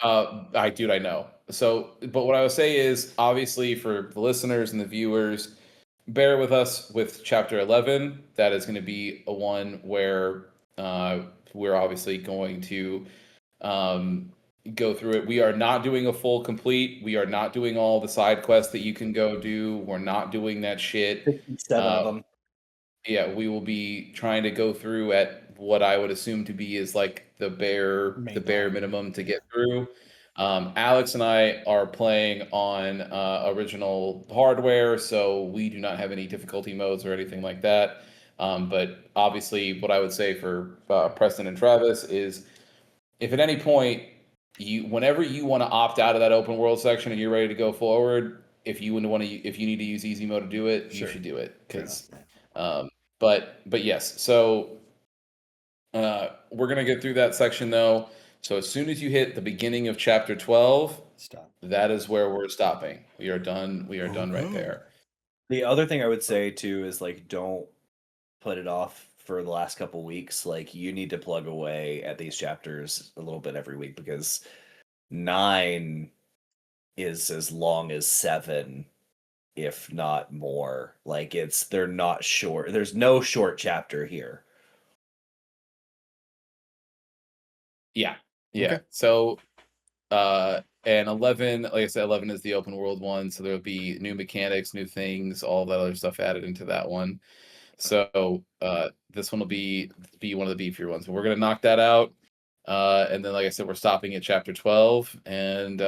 I know. So, but what I would say is, obviously, for the listeners and the viewers, bear with us with chapter 11. That is going to be a one where we're obviously going to go through it. We are not doing a full complete. We are not doing all the side quests that you can go do. We're not doing that shit. 57 of them. Yeah, we will be trying to go through at what I would assume to be is like the bare minimum to get through. Alex and I are playing on original hardware, so we do not have any difficulty modes or anything like that. But obviously, what I would say for Preston and Travis is, if at any point whenever you want to opt out of that open world section and you're ready to go forward, if you need to use easy mode to do it, you should do it. Because, but yes, so we're gonna get through that section though. So as soon as you hit the beginning of chapter 12, stop. That is where we're stopping. We are done. We are done right there. The other thing I would say too is like, don't put it off for the last couple weeks. Like, you need to plug away at these chapters a little bit every week, because 9 is as long as 7, if not more. Like, they're not short. There's no short chapter here. Yeah. Okay. So, and 11, like I said, 11 is the open world one. So there'll be new mechanics, new things, all that other stuff added into that one. So, this one will be one of the beefier ones. But we're gonna knock that out. And then, like I said, we're stopping at chapter 12, and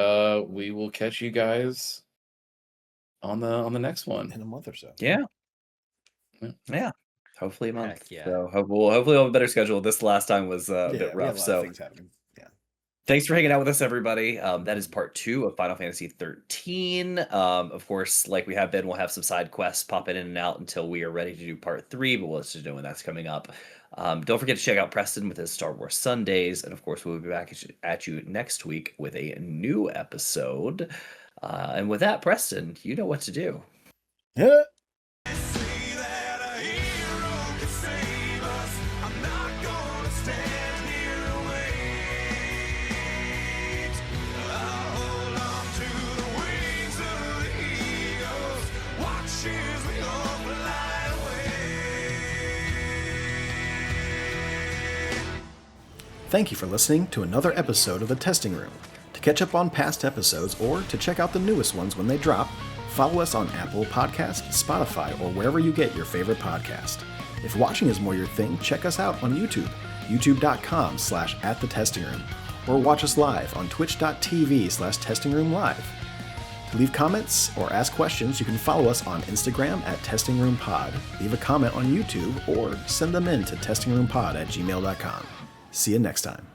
we will catch you guys on the next one In a month or so. Yeah. Hopefully a month. Heck yeah. So hopefully we'll have a better schedule. This last time was a bit we had rough. a lot of So things happening. Yeah. thanks for hanging out with us, everybody. That is part 2 of Final Fantasy 13. Of course, like we have been, we'll have some side quests popping in and out until we are ready to do part 3, but we'll let you know when that's coming up. Don't forget to check out Preston with his Star Wars Sundays, and of course, we'll be back at you next week with a new episode. And with that, Preston, you know what to do. Yeah. Thank you for listening to another episode of The Testing Room. To catch up on past episodes or to check out the newest ones when they drop, follow us on Apple Podcasts, Spotify, or wherever you get your favorite podcast. If watching is more your thing, check us out on YouTube, youtube.com/@thetestingroom, or watch us live on twitch.tv/testingroomlive. To leave comments or ask questions, you can follow us on Instagram @testingroompod, leave a comment on YouTube, or send them in to testingroompod@gmail.com. See you next time.